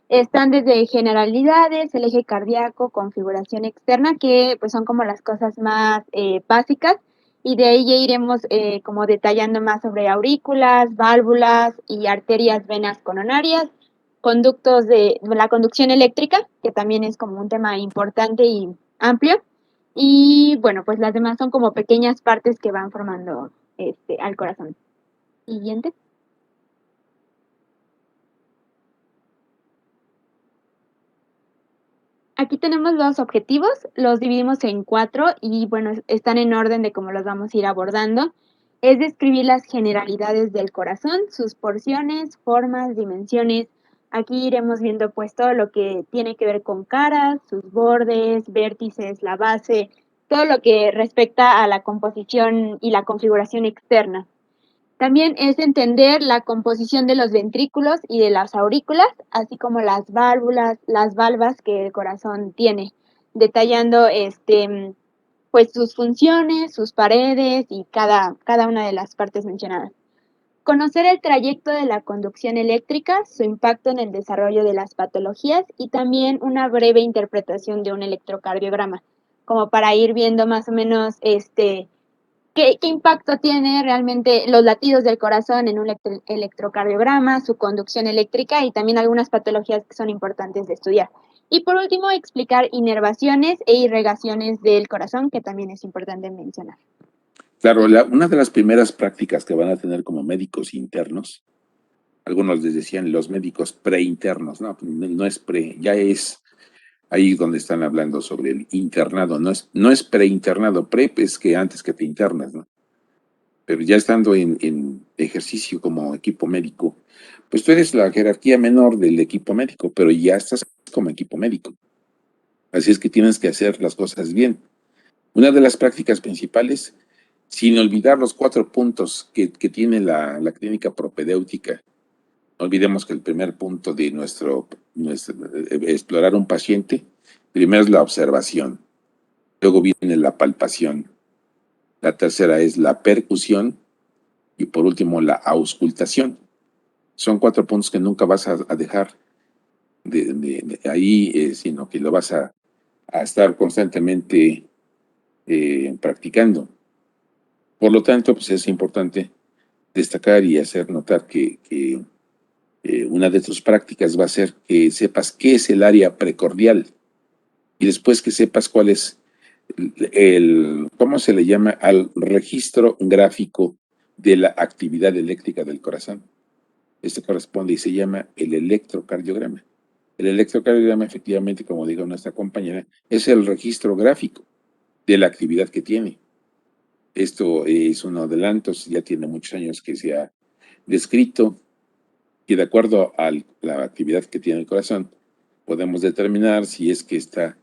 Están desde generalidades, el eje cardíaco, configuración externa, que pues son como las cosas más básicas y de ahí ya iremos como detallando más sobre aurículas, válvulas y arterias, venas coronarias, conductos de la conducción eléctrica, que también es como un tema importante y amplio. Y bueno, pues las demás son como pequeñas partes que van formando al corazón. Siguiente. Aquí tenemos los objetivos, los dividimos en 4 y bueno, están en orden de cómo los vamos a ir abordando. Es describir las generalidades del corazón, sus porciones, formas, dimensiones. Aquí iremos viendo pues todo lo que tiene que ver con caras, sus bordes, vértices, la base, todo lo que respecta a la composición y la configuración externa. También es entender la composición de los ventrículos y de las aurículas, así como las válvulas, las valvas que el corazón tiene, detallando pues sus funciones, sus paredes y cada una de las partes mencionadas. Conocer el trayecto de la conducción eléctrica, su impacto en el desarrollo de las patologías y también una breve interpretación de un electrocardiograma, como para ir viendo más o menos ¿qué impacto tiene realmente los latidos del corazón en un electrocardiograma, su conducción eléctrica y también algunas patologías que son importantes de estudiar? Y por último, explicar inervaciones e irrigaciones del corazón, que también es importante mencionar. Claro, una de las primeras prácticas que van a tener como médicos internos, algunos les decían los médicos preinternos, no es pre, ya es ahí donde están hablando sobre el internado, no es preinternado, pre es que antes que te internas, ¿no? Pero ya estando en ejercicio como equipo médico, pues tú eres la jerarquía menor del equipo médico, pero ya estás como equipo médico. Así es que tienes que hacer las cosas bien. Una de las prácticas principales, sin olvidar los 4 puntos que tiene la clínica propedéutica. No olvidemos que el primer punto de nuestro explorar un paciente, primero es la observación, luego viene la palpación, la tercera es la percusión y por último la auscultación. Son 4 puntos que nunca vas a dejar de ahí, sino que lo vas a estar constantemente practicando. Por lo tanto, pues es importante destacar y hacer notar que una de tus prácticas va a ser que sepas qué es el área precordial y después que sepas cuál es ¿cómo se le llama? Al registro gráfico de la actividad eléctrica del corazón. Este corresponde y se llama el electrocardiograma. El electrocardiograma, efectivamente, como dijo nuestra compañera, es el registro gráfico de la actividad que tiene. Esto es un adelanto, ya tiene muchos años que se ha descrito y de acuerdo a la actividad que tiene el corazón, podemos determinar si es que está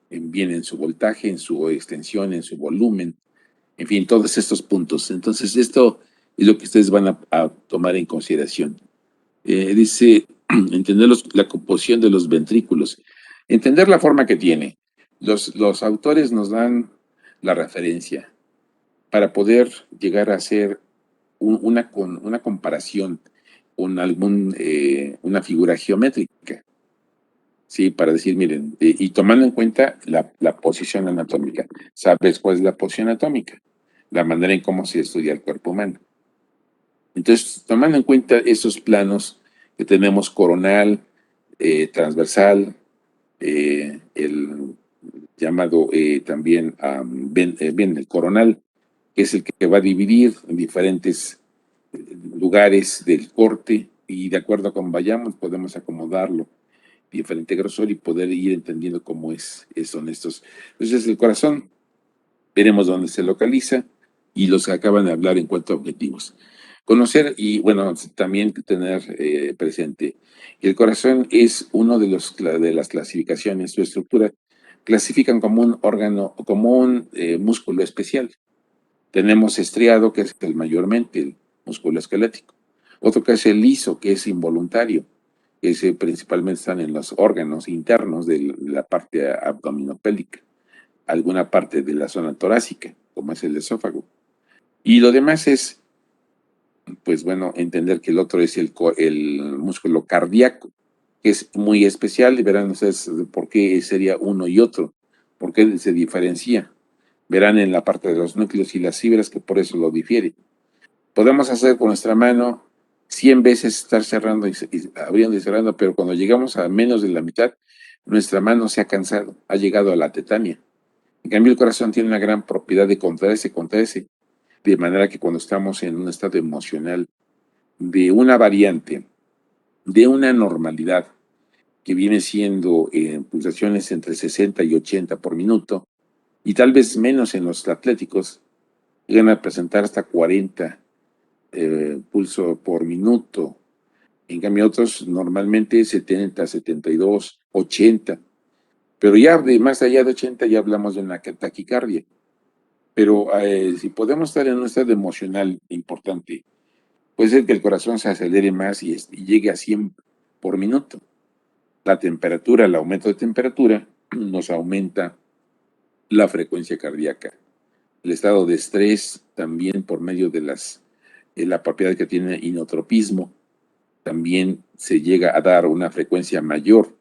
bien en su voltaje, en su extensión, en su volumen, en fin, todos estos puntos. Entonces, esto es lo que ustedes van a tomar en consideración. Dice, entender la composición de los ventrículos, entender la forma que tiene. Los autores nos dan la referencia para poder llegar a hacer una comparación con una figura geométrica, ¿sí? Para decir, miren, y tomando en cuenta la posición anatómica. ¿Sabes cuál es la posición anatómica? La manera en cómo se estudia el cuerpo humano. Entonces, tomando en cuenta esos planos que tenemos coronal, transversal, el llamado también bien, el coronal, que es el que va a dividir en diferentes lugares del corte, y de acuerdo a cómo vayamos podemos acomodarlo diferente grosor y poder ir entendiendo cómo son estos. Entonces el corazón, veremos dónde se localiza y los que acaban de hablar en cuanto a objetivos. Conocer y, bueno, también tener presente que el corazón es uno de las clasificaciones, su estructura, clasifican como un órgano, como un músculo especial. Tenemos estriado, que es el mayormente el músculo esquelético. Otro que es el liso, que es involuntario, que principalmente están en los órganos internos de la parte abdominopélvica, alguna parte de la zona torácica, como es el esófago. Y lo demás es, pues bueno, entender que el otro es el músculo cardíaco, que es muy especial, y verán ustedes por qué sería uno y otro, por qué se diferencia. Verán en la parte de los núcleos y las fibras que por eso lo difiere. Podemos hacer con nuestra mano 100 veces estar cerrando y abriendo y cerrando, pero cuando llegamos a menos de la mitad, nuestra mano se ha cansado, ha llegado a la tetania. En cambio, el corazón tiene una gran propiedad de contraerse, de manera que cuando estamos en un estado emocional de una variante, de una normalidad que viene siendo pulsaciones entre 60 y 80 por minuto, y tal vez menos en los atléticos, llegan a presentar hasta 40 pulso por minuto. En cambio, otros normalmente 70, 72, 80. Pero ya más allá de 80 ya hablamos de una taquicardia. Pero si podemos estar en un estado emocional importante, puede ser que el corazón se acelere más y llegue a 100 por minuto. La temperatura, el aumento de temperatura nos aumenta la frecuencia cardíaca. El estado de estrés también por medio de la propiedad que tiene inotropismo, también se llega a dar una frecuencia mayor.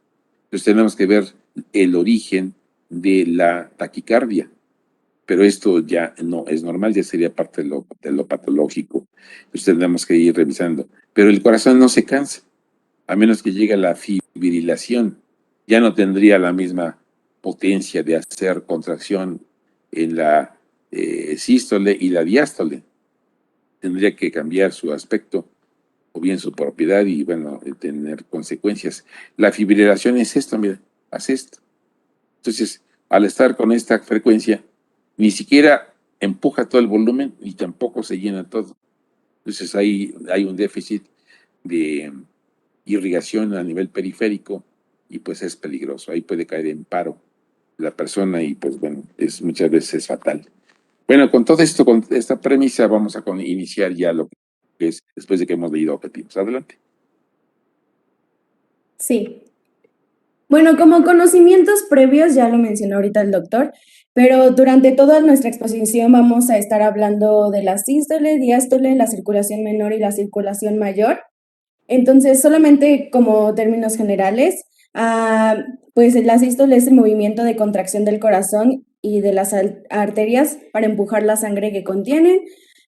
Entonces tenemos que ver el origen de la taquicardia, pero esto ya no es normal, ya sería parte de lo patológico. Entonces tendremos que ir revisando. Pero el corazón no se cansa, a menos que llegue a la fibrilación. Ya no tendría la misma potencia de hacer contracción en la sístole y la diástole. Tendría que cambiar su aspecto o bien su propiedad y, bueno, tener consecuencias. La fibrilación es esto, mira, hace esto. Entonces, al estar con esta frecuencia, ni siquiera empuja todo el volumen y tampoco se llena todo. Entonces, hay un déficit de irrigación a nivel periférico y pues es peligroso. Ahí puede caer en paro la persona y pues bueno, muchas veces fatal. Bueno, con todo esto, con esta premisa, vamos a iniciar ya lo que es después de que hemos leído objetivos. Adelante. Sí. Bueno, como conocimientos previos, ya lo mencionó ahorita el doctor, pero durante toda nuestra exposición vamos a estar hablando de la sístole, diástole, la circulación menor y la circulación mayor. Entonces, solamente como términos generales, pues la sístole es el movimiento de contracción del corazón y de las arterias para empujar la sangre que contienen.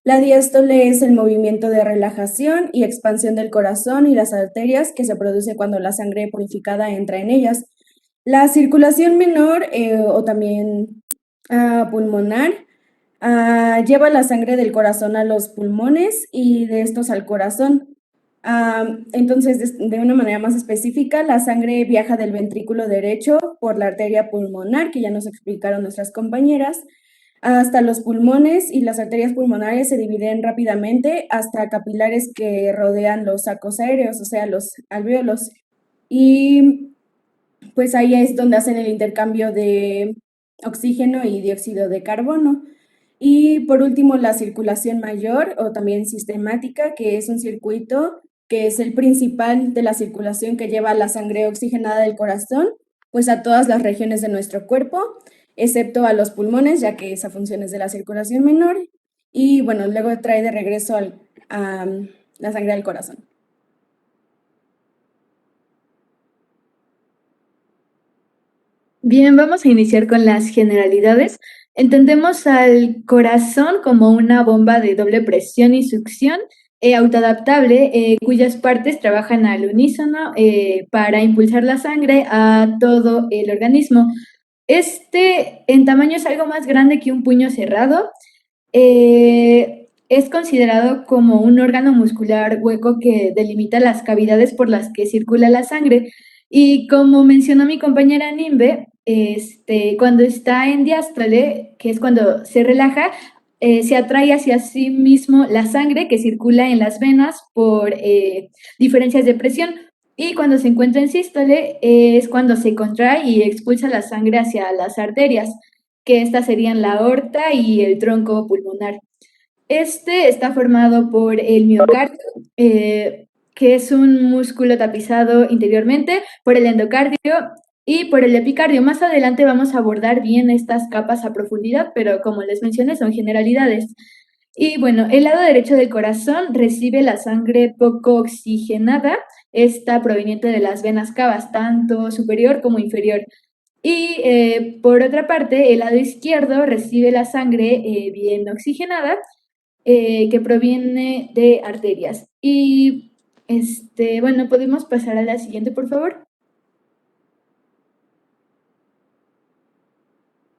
La diástole es el movimiento de relajación y expansión del corazón y las arterias que se produce cuando la sangre purificada entra en ellas. La circulación menor o también pulmonar lleva la sangre del corazón a los pulmones y de estos al corazón. Entonces, de una manera más específica, la sangre viaja del ventrículo derecho por la arteria pulmonar, que ya nos explicaron nuestras compañeras, hasta los pulmones, y las arterias pulmonares se dividen rápidamente hasta capilares que rodean los sacos aéreos, o sea, los alvéolos. Y pues ahí es donde hacen el intercambio de oxígeno y dióxido de carbono. Y por último, la circulación mayor o también sistemática, que es un circuito que es el principal de la circulación que lleva la sangre oxigenada del corazón, pues a todas las regiones de nuestro cuerpo, excepto a los pulmones, ya que esa función es de la circulación menor. y bueno, luego trae de regreso a la sangre al corazón. Bien, vamos a iniciar con las generalidades. Entendemos al corazón como una bomba de doble presión y succión autoadaptable, cuyas partes trabajan al unísono para impulsar la sangre a todo el organismo. Este en tamaño es algo más grande que un puño cerrado. Es considerado como un órgano muscular hueco que delimita las cavidades por las que circula la sangre. Y como mencionó mi compañera Nimbe, cuando está en diástole, que es cuando se relaja, se atrae hacia sí mismo la sangre que circula en las venas por diferencias de presión. Y cuando se encuentra en sístole es cuando se contrae y expulsa la sangre hacia las arterias, que estas serían la aorta y el tronco pulmonar. Este está formado por el miocardio, que es un músculo tapizado interiormente, por el endocardio y por el epicardio. Más adelante vamos a abordar bien estas capas a profundidad, pero como les mencioné, son generalidades. Y bueno, el lado derecho del corazón recibe la sangre poco oxigenada, esta proveniente de las venas cavas, tanto superior como inferior. Y por otra parte, el lado izquierdo recibe la sangre bien oxigenada, que proviene de arterias. Y bueno, podemos pasar a la siguiente, por favor.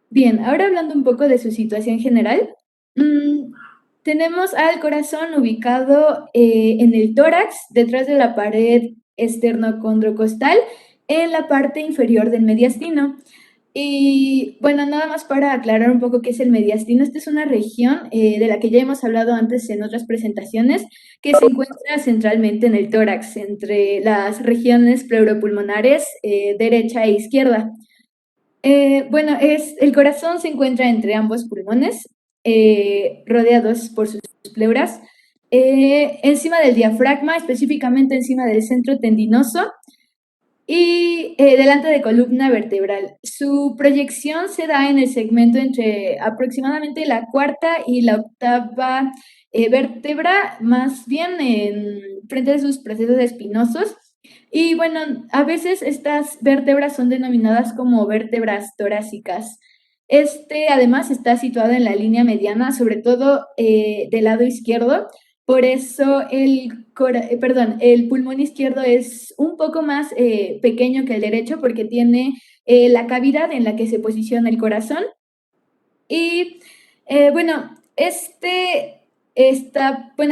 Bien, ahora hablando un poco de su situación general, tenemos al corazón ubicado en el tórax, detrás de la pared esternocondrocostal, en la parte inferior del mediastino. Y bueno, nada más para aclarar un poco qué es el mediastino. Esta es una región de la que ya hemos hablado antes en otras presentaciones, que se encuentra centralmente en el tórax, entre las regiones pleuropulmonares derecha e izquierda. Bueno, el corazón se encuentra entre ambos pulmones, rodeados por sus pleuras, encima del diafragma, específicamente encima del centro tendinoso, y delante de columna vertebral. Su proyección se da en el segmento entre aproximadamente la cuarta y la octava vértebra, más bien en frente de sus procesos espinosos. Y bueno, a veces estas vértebras son denominadas como vértebras torácicas. Además está situado en la línea mediana, sobre todo del lado izquierdo. Por eso el pulmón izquierdo es un poco más pequeño que el derecho porque tiene la cavidad en la que se posiciona el corazón. Y bueno,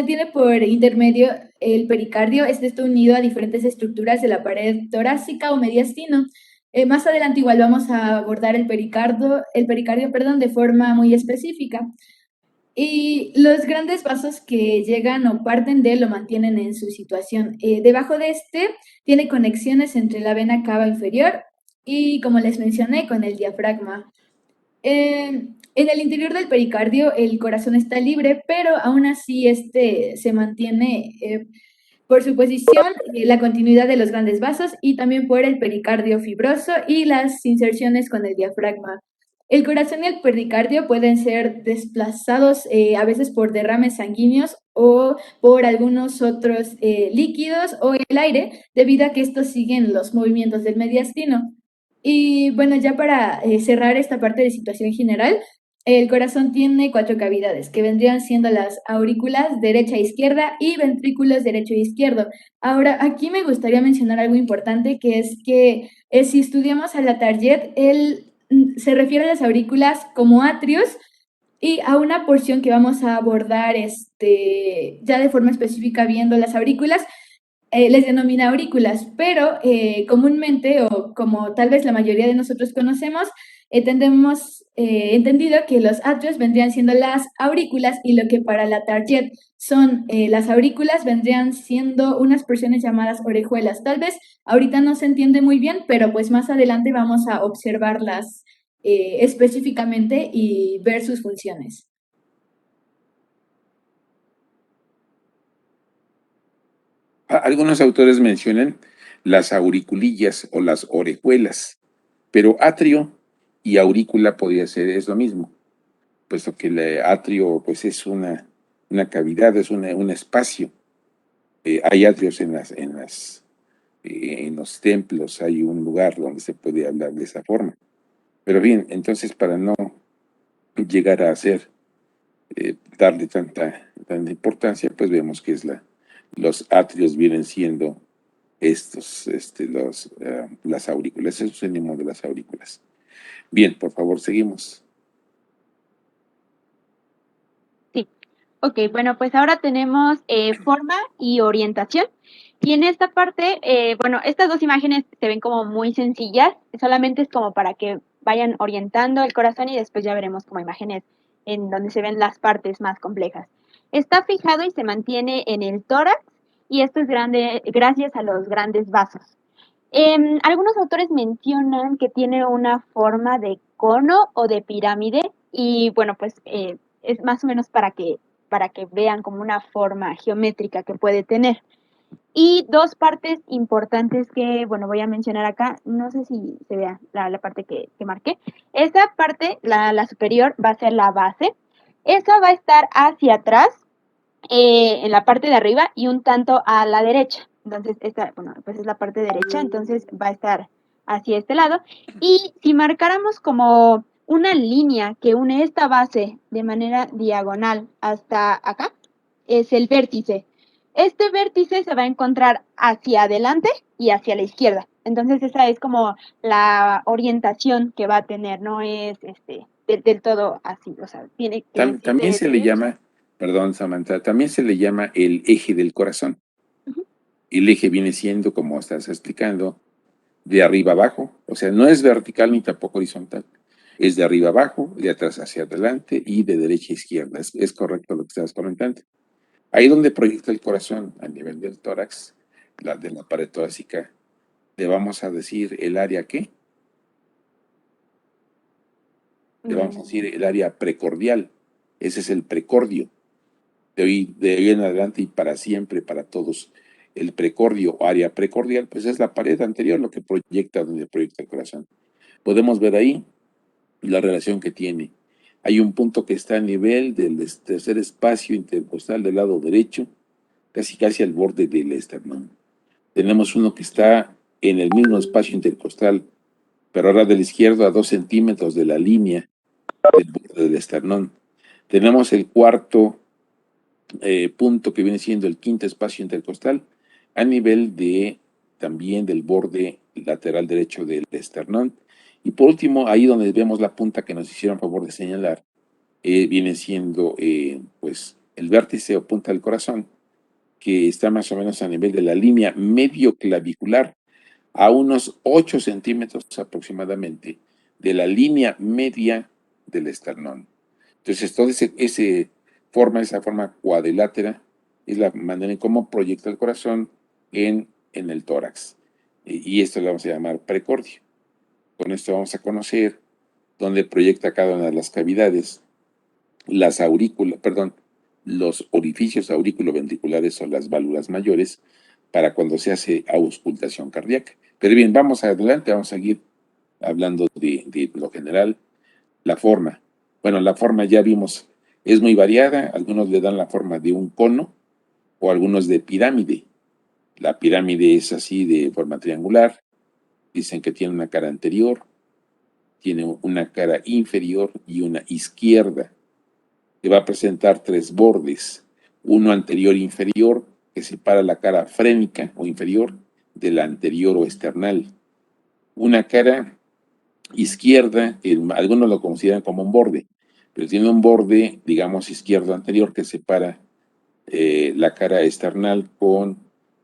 tiene por intermedio el pericardio. Está unido a diferentes estructuras de la pared torácica o mediastino. Más adelante igual vamos a abordar el pericardio, de forma muy específica. Y los grandes vasos que llegan o parten de él lo mantienen en su situación. Debajo de tiene conexiones entre la vena cava inferior y, como les mencioné, con el diafragma. En el interior del pericardio el corazón está libre, pero aún así se mantiene por su posición, la continuidad de los grandes vasos y también por el pericardio fibroso y las inserciones con el diafragma. El corazón y el pericardio pueden ser desplazados a veces por derrames sanguíneos o por algunos otros líquidos o el aire, debido a que estos siguen los movimientos del mediastino. Y bueno, ya para cerrar esta parte de situación general, el corazón tiene 4 cavidades, que vendrían siendo las aurículas derecha e izquierda y ventrículos derecho e izquierdo. Ahora, aquí me gustaría mencionar algo importante, que es que si estudiamos a la Target, él se refiere a las aurículas como atrios y a una porción que vamos a abordar ya de forma específica viendo las aurículas, les denomina aurículas, pero comúnmente, o como tal vez la mayoría de nosotros conocemos, tenemos entendido que los atrios vendrían siendo las aurículas y lo que para la Target son las aurículas vendrían siendo unas porciones llamadas orejuelas. Tal vez ahorita no se entiende muy bien, pero pues más adelante vamos a observarlas específicamente y ver sus funciones. Algunos autores mencionan las auriculillas o las orejuelas, pero atrio y aurícula es lo mismo. puesto que el atrio pues es una cavidad, es un espacio. Hay atrios en los templos, hay un lugar donde se puede hablar de esa forma. Pero bien, entonces para no llegar a darle tanta importancia, pues vemos que los atrios vienen siendo las aurículas, es un sinónimo de las aurículas. Bien, por favor, seguimos. Sí. Ok, bueno, pues ahora tenemos forma y orientación. Y en esta parte, bueno, estas dos imágenes se ven como muy sencillas, solamente es como para que vayan orientando el corazón y después ya veremos como imágenes en donde se ven las partes más complejas. Está fijado y se mantiene en el tórax y esto es grande gracias a los grandes vasos. Algunos autores mencionan que tiene una forma de cono o de pirámide y bueno, pues es más o menos para que vean como una forma geométrica que puede tener. Y dos partes importantes que, bueno, voy a mencionar acá, no sé si se vea la parte que marqué. Esa parte, la superior, va a ser la base. Esa va a estar hacia atrás, en la parte de arriba y un tanto a la derecha. Entonces, esta, bueno, pues es la parte derecha, entonces va a estar hacia este lado. Y si marcáramos como una línea que une esta base de manera diagonal hasta acá, es el vértice. Este vértice se va a encontrar hacia adelante y hacia la izquierda. Entonces, esa es como la orientación que va a tener, no es del todo así, o sea, tiene que También se le derecha. llama, perdón, Samantha, también se le llama el eje del corazón. Ujú. El eje viene siendo, como estás explicando, de arriba abajo, o sea, no es vertical ni tampoco horizontal. Es de arriba abajo, de atrás hacia adelante y de derecha a izquierda. Es correcto lo que estabas comentando. Ahí donde proyecta el corazón, a nivel del tórax, de la pared torácica, le vamos a decir el área ¿qué? Le vamos a decir el área precordial. Ese es el precordio. De hoy en adelante y para siempre, para todos. El precordio o área precordial, pues es la pared anterior, lo que proyecta, donde proyecta el corazón. Podemos ver ahí la relación que tiene. Hay un punto que está a nivel del tercer espacio intercostal del lado derecho, casi al borde del esternón. Tenemos uno que está en el mismo espacio intercostal, pero ahora del izquierdo a 2 centímetros de la línea del borde del esternón. Tenemos el cuarto punto que viene siendo el quinto espacio intercostal a nivel también del borde lateral derecho del esternón. Y por último, ahí donde vemos la punta que nos hicieron favor de señalar, viene siendo pues el vértice o punta del corazón, que está más o menos a nivel de la línea medio clavicular, a unos 8 centímetros aproximadamente de la línea media del esternón. Entonces, toda esa forma cuadrilátera es la manera en cómo proyecta el corazón en el tórax. Y esto lo vamos a llamar precordio. Con esto vamos a conocer dónde proyecta cada una de las cavidades, las aurículas, perdón, los orificios auriculoventriculares o las válvulas mayores para cuando se hace auscultación cardíaca. Pero bien, vamos adelante, vamos a seguir hablando de lo general. La forma. Bueno, la forma ya vimos, es muy variada. Algunos le dan la forma de un cono o algunos de pirámide. La pirámide es así de forma triangular. Dicen que tiene una cara anterior, tiene una cara inferior y una izquierda, que va a presentar 3 bordes. Uno anterior e inferior, que separa la cara frénica o inferior de la anterior o external. Una cara izquierda, algunos lo consideran como un borde, pero tiene un borde, digamos, izquierdo anterior que separa la cara external con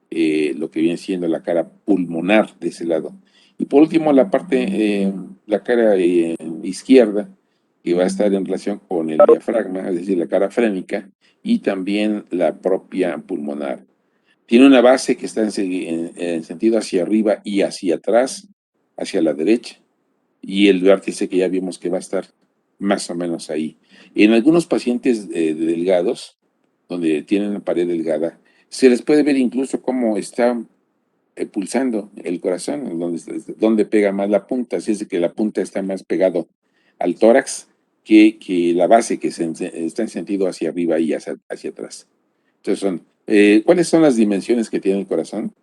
lo que viene siendo la cara pulmonar de ese lado. Y por último, la cara izquierda, que va a estar en relación con el diafragma, es decir, la cara frénica, y también la propia pulmonar. Tiene una base que está en sentido hacia arriba y hacia atrás, hacia la derecha, y el vértice que ya vimos que va a estar más o menos ahí. En algunos pacientes delgados, donde tienen la pared delgada, se les puede ver incluso cómo está pulsando el corazón, donde pega más la punta, así es que la punta está más pegado al tórax que la base que está en sentido hacia arriba y hacia atrás. Entonces ¿cuáles son las dimensiones que tiene el corazón?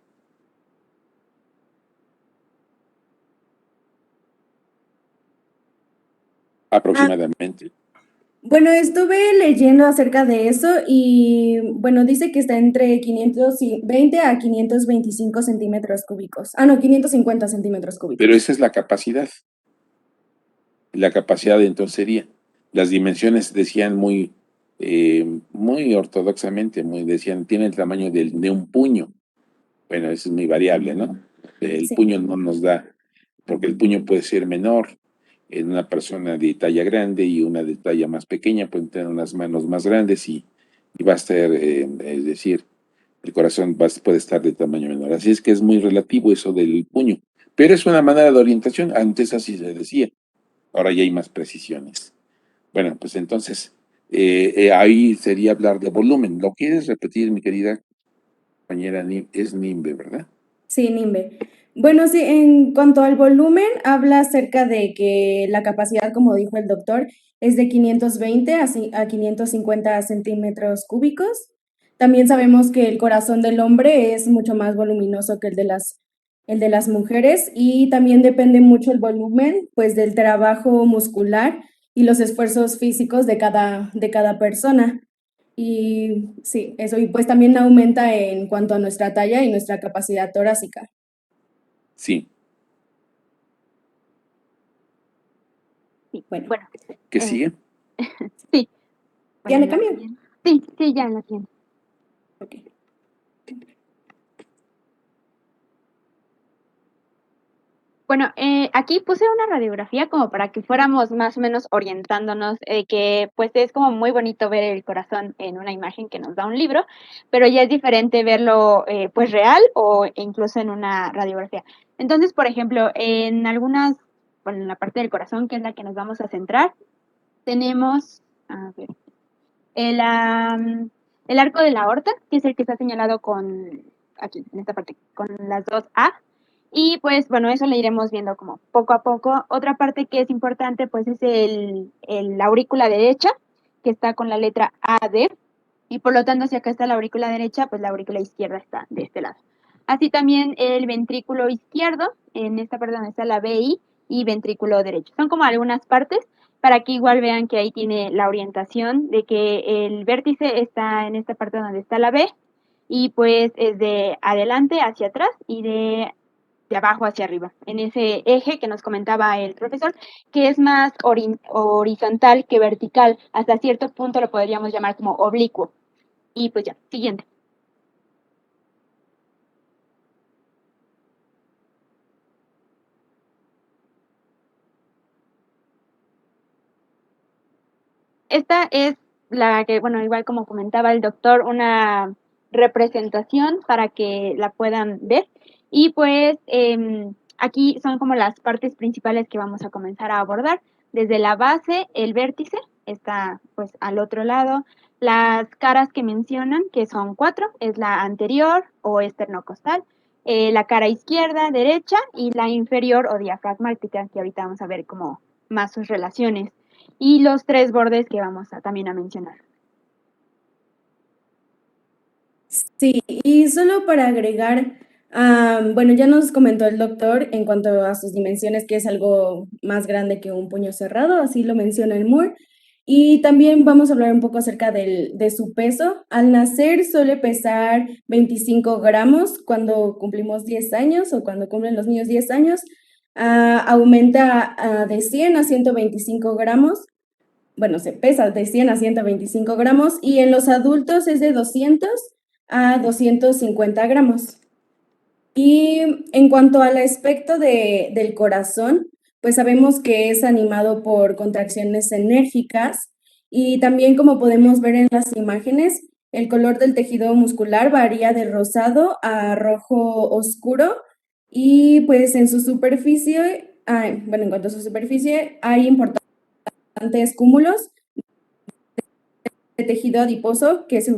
Aproximadamente. Bueno, estuve leyendo acerca de eso y bueno, dice que está entre 520 a 525 centímetros cúbicos. Ah, no, 550 centímetros cúbicos. Pero esa es la capacidad. La capacidad entonces sería. Las dimensiones decían muy ortodoxamente, decían, tiene el tamaño de un puño. Bueno, eso es muy variable, ¿no? El Sí. puño no nos da, porque el puño puede ser menor en una persona de talla grande y una de talla más pequeña, pueden tener unas manos más grandes y va a estar, es decir, el corazón puede estar de tamaño menor. Así es que es muy relativo eso del puño. Pero es una manera de orientación, antes así se decía. Ahora ya hay más precisiones. Bueno, pues entonces, ahí sería hablar de volumen. ¿Lo quieres repetir, mi querida compañera? Es Nimbe, ¿verdad? Sí, Nimbe. Bueno, sí, en cuanto al volumen, habla acerca de que la capacidad, como dijo el doctor, es de 520 a 550 centímetros cúbicos. También sabemos que el corazón del hombre es mucho más voluminoso que el de las mujeres y también depende mucho el volumen, pues, del trabajo muscular y los esfuerzos físicos de cada persona. Y sí, eso, y pues también aumenta en cuanto a nuestra talla y nuestra capacidad torácica. Sí. Sí, Bueno, bueno, ¿Qué sigue? sí. ¿ya Bueno, le cambio? sí, ya la tiene. Ok. Bueno, aquí puse una radiografía como para que fuéramos más o menos orientándonos, que pues es como muy bonito ver el corazón en una imagen que nos da un libro, pero ya es diferente verlo pues real o incluso en una radiografía. Entonces, por ejemplo, en bueno, en la parte del corazón, que es la que nos vamos a centrar, tenemos, a ver, el arco de la aorta, que es el que está señalado aquí, en esta parte, con las dos A. Y pues bueno, eso le iremos viendo como poco a poco. Otra parte que es importante pues es la aurícula derecha, que está con la letra AD. Y por lo tanto, si acá está la aurícula derecha, pues la aurícula izquierda está de este lado. Así también el ventrículo izquierdo, en esta parte donde está la BI, y ventrículo derecho. Son como algunas partes para que igual vean que ahí tiene la orientación de que el vértice está en esta parte donde está la B y pues es de adelante hacia atrás y de abajo hacia arriba, en ese eje que nos comentaba el profesor, que es más horizontal que vertical. Hasta cierto punto lo podríamos llamar como oblicuo. Y pues ya, siguiente. Esta es la que, bueno, igual como comentaba el doctor, una representación para que la puedan ver. Y pues aquí son como las partes principales que vamos a comenzar a abordar. Desde la base, el vértice está pues al otro lado. Las caras que mencionan, que son 4, es la anterior o esternocostal, la cara izquierda, derecha y la inferior o diafragmática, que ahorita vamos a ver como más sus relaciones. Y los 3 bordes que vamos también a mencionar. Sí, y solo para agregar, bueno, ya nos comentó el doctor en cuanto a sus dimensiones, que es algo más grande que un puño cerrado, así lo menciona el Moore. Y también vamos a hablar un poco acerca de su peso. Al nacer suele pesar 25 gramos cuando cumplimos 10 años o cuando cumplen los niños 10 años. Aumenta de 100 a 125 gramos. Bueno, se pesa de 100 a 125 gramos y en los adultos es de 200 a 250 gramos. Y en cuanto al aspecto del corazón, pues sabemos que es animado por contracciones enérgicas y también, como podemos ver en las imágenes, el color del tejido muscular varía de rosado a rojo oscuro y pues en su superficie, bueno, en cuanto a su superficie, hay importantes cúmulos de tejido adiposo que se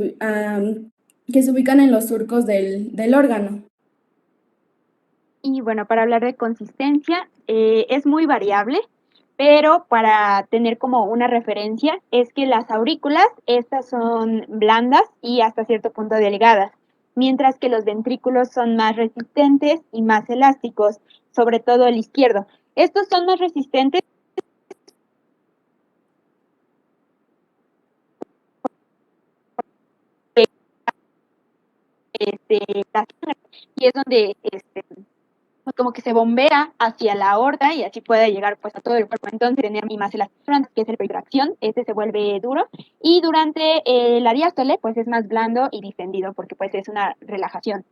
ubican en los surcos del órgano. Y bueno, para hablar de consistencia, es muy variable, pero para tener como una referencia es que las aurículas, estas son blandas y hasta cierto punto delgadas, mientras que los ventrículos son más resistentes y más elásticos, sobre todo el izquierdo. Estos son más resistentes la sangre, y es donde pues como que se bombea hacia la aorta y así puede llegar pues a todo el cuerpo. Entonces tener más elasticidad, que es el peritoniación, este se vuelve duro, y durante la diástole pues es más blando y distendido porque pues es una relajación.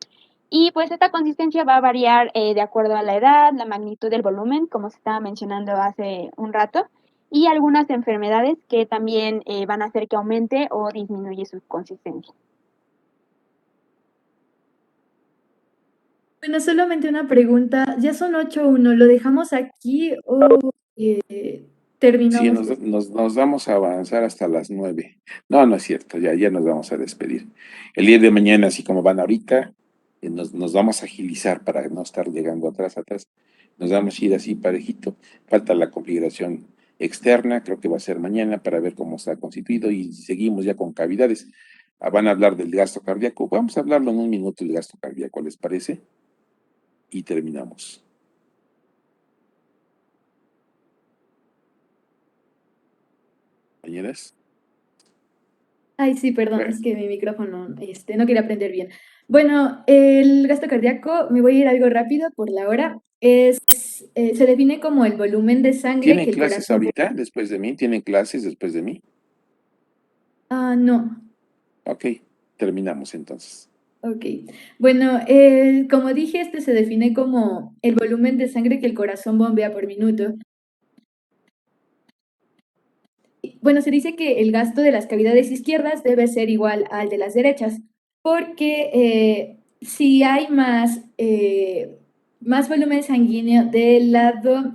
Y pues esta consistencia va a variar de acuerdo a la edad, la magnitud del volumen, como se estaba mencionando hace un rato, y algunas enfermedades que también van a hacer que aumente o disminuye su consistencia. Bueno, solamente una pregunta. Ya son 8:01. ¿Lo dejamos aquí o Sí, terminamos? nos vamos a avanzar hasta las 9. No, no es cierto, ya nos vamos a despedir. El día de mañana, así como van ahorita, nos vamos a agilizar para no estar llegando atrás. Nos vamos a ir así parejito. Falta la configuración externa, creo que va a ser mañana para ver cómo está constituido y seguimos ya con cavidades. Van a hablar del gasto cardíaco. Vamos a hablarlo en un minuto el gasto cardíaco, ¿les parece? Y terminamos. Compañeras. Ay, sí, perdón, Bueno. es que mi micrófono, no quería aprender bien. Bueno, el gasto cardíaco, me voy a ir algo rápido por la hora, se define como el volumen de sangre ¿Tienen que el clases corazón... ahorita después de mí? ¿Tienen clases después de mí? No. Ok, terminamos entonces. Ok. Bueno, como dije, se define como el volumen de sangre que el corazón bombea por minuto. Bueno, se dice que el gasto de las cavidades izquierdas debe ser igual al de las derechas, porque si hay más volumen sanguíneo del lado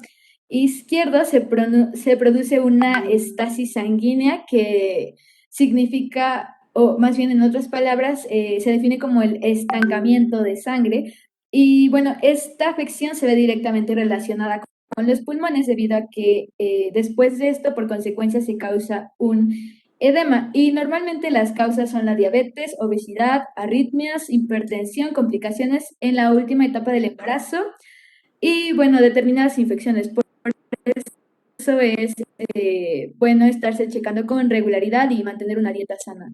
izquierdo, se produce una estasis sanguínea que significa, o más bien en otras palabras, se define como el estancamiento de sangre. Y bueno, esta afección se ve directamente relacionada con los pulmones debido a que después de esto, por consecuencia, se causa un edema. Y normalmente las causas son la diabetes, obesidad, arritmias, hipertensión, complicaciones en la última etapa del embarazo y, bueno, determinadas infecciones. Por eso es bueno estarse checando con regularidad y mantener una dieta sana.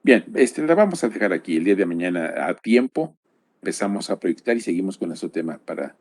Bien, la vamos a dejar aquí el día de mañana a tiempo. Empezamos a proyectar y seguimos con nuestro tema para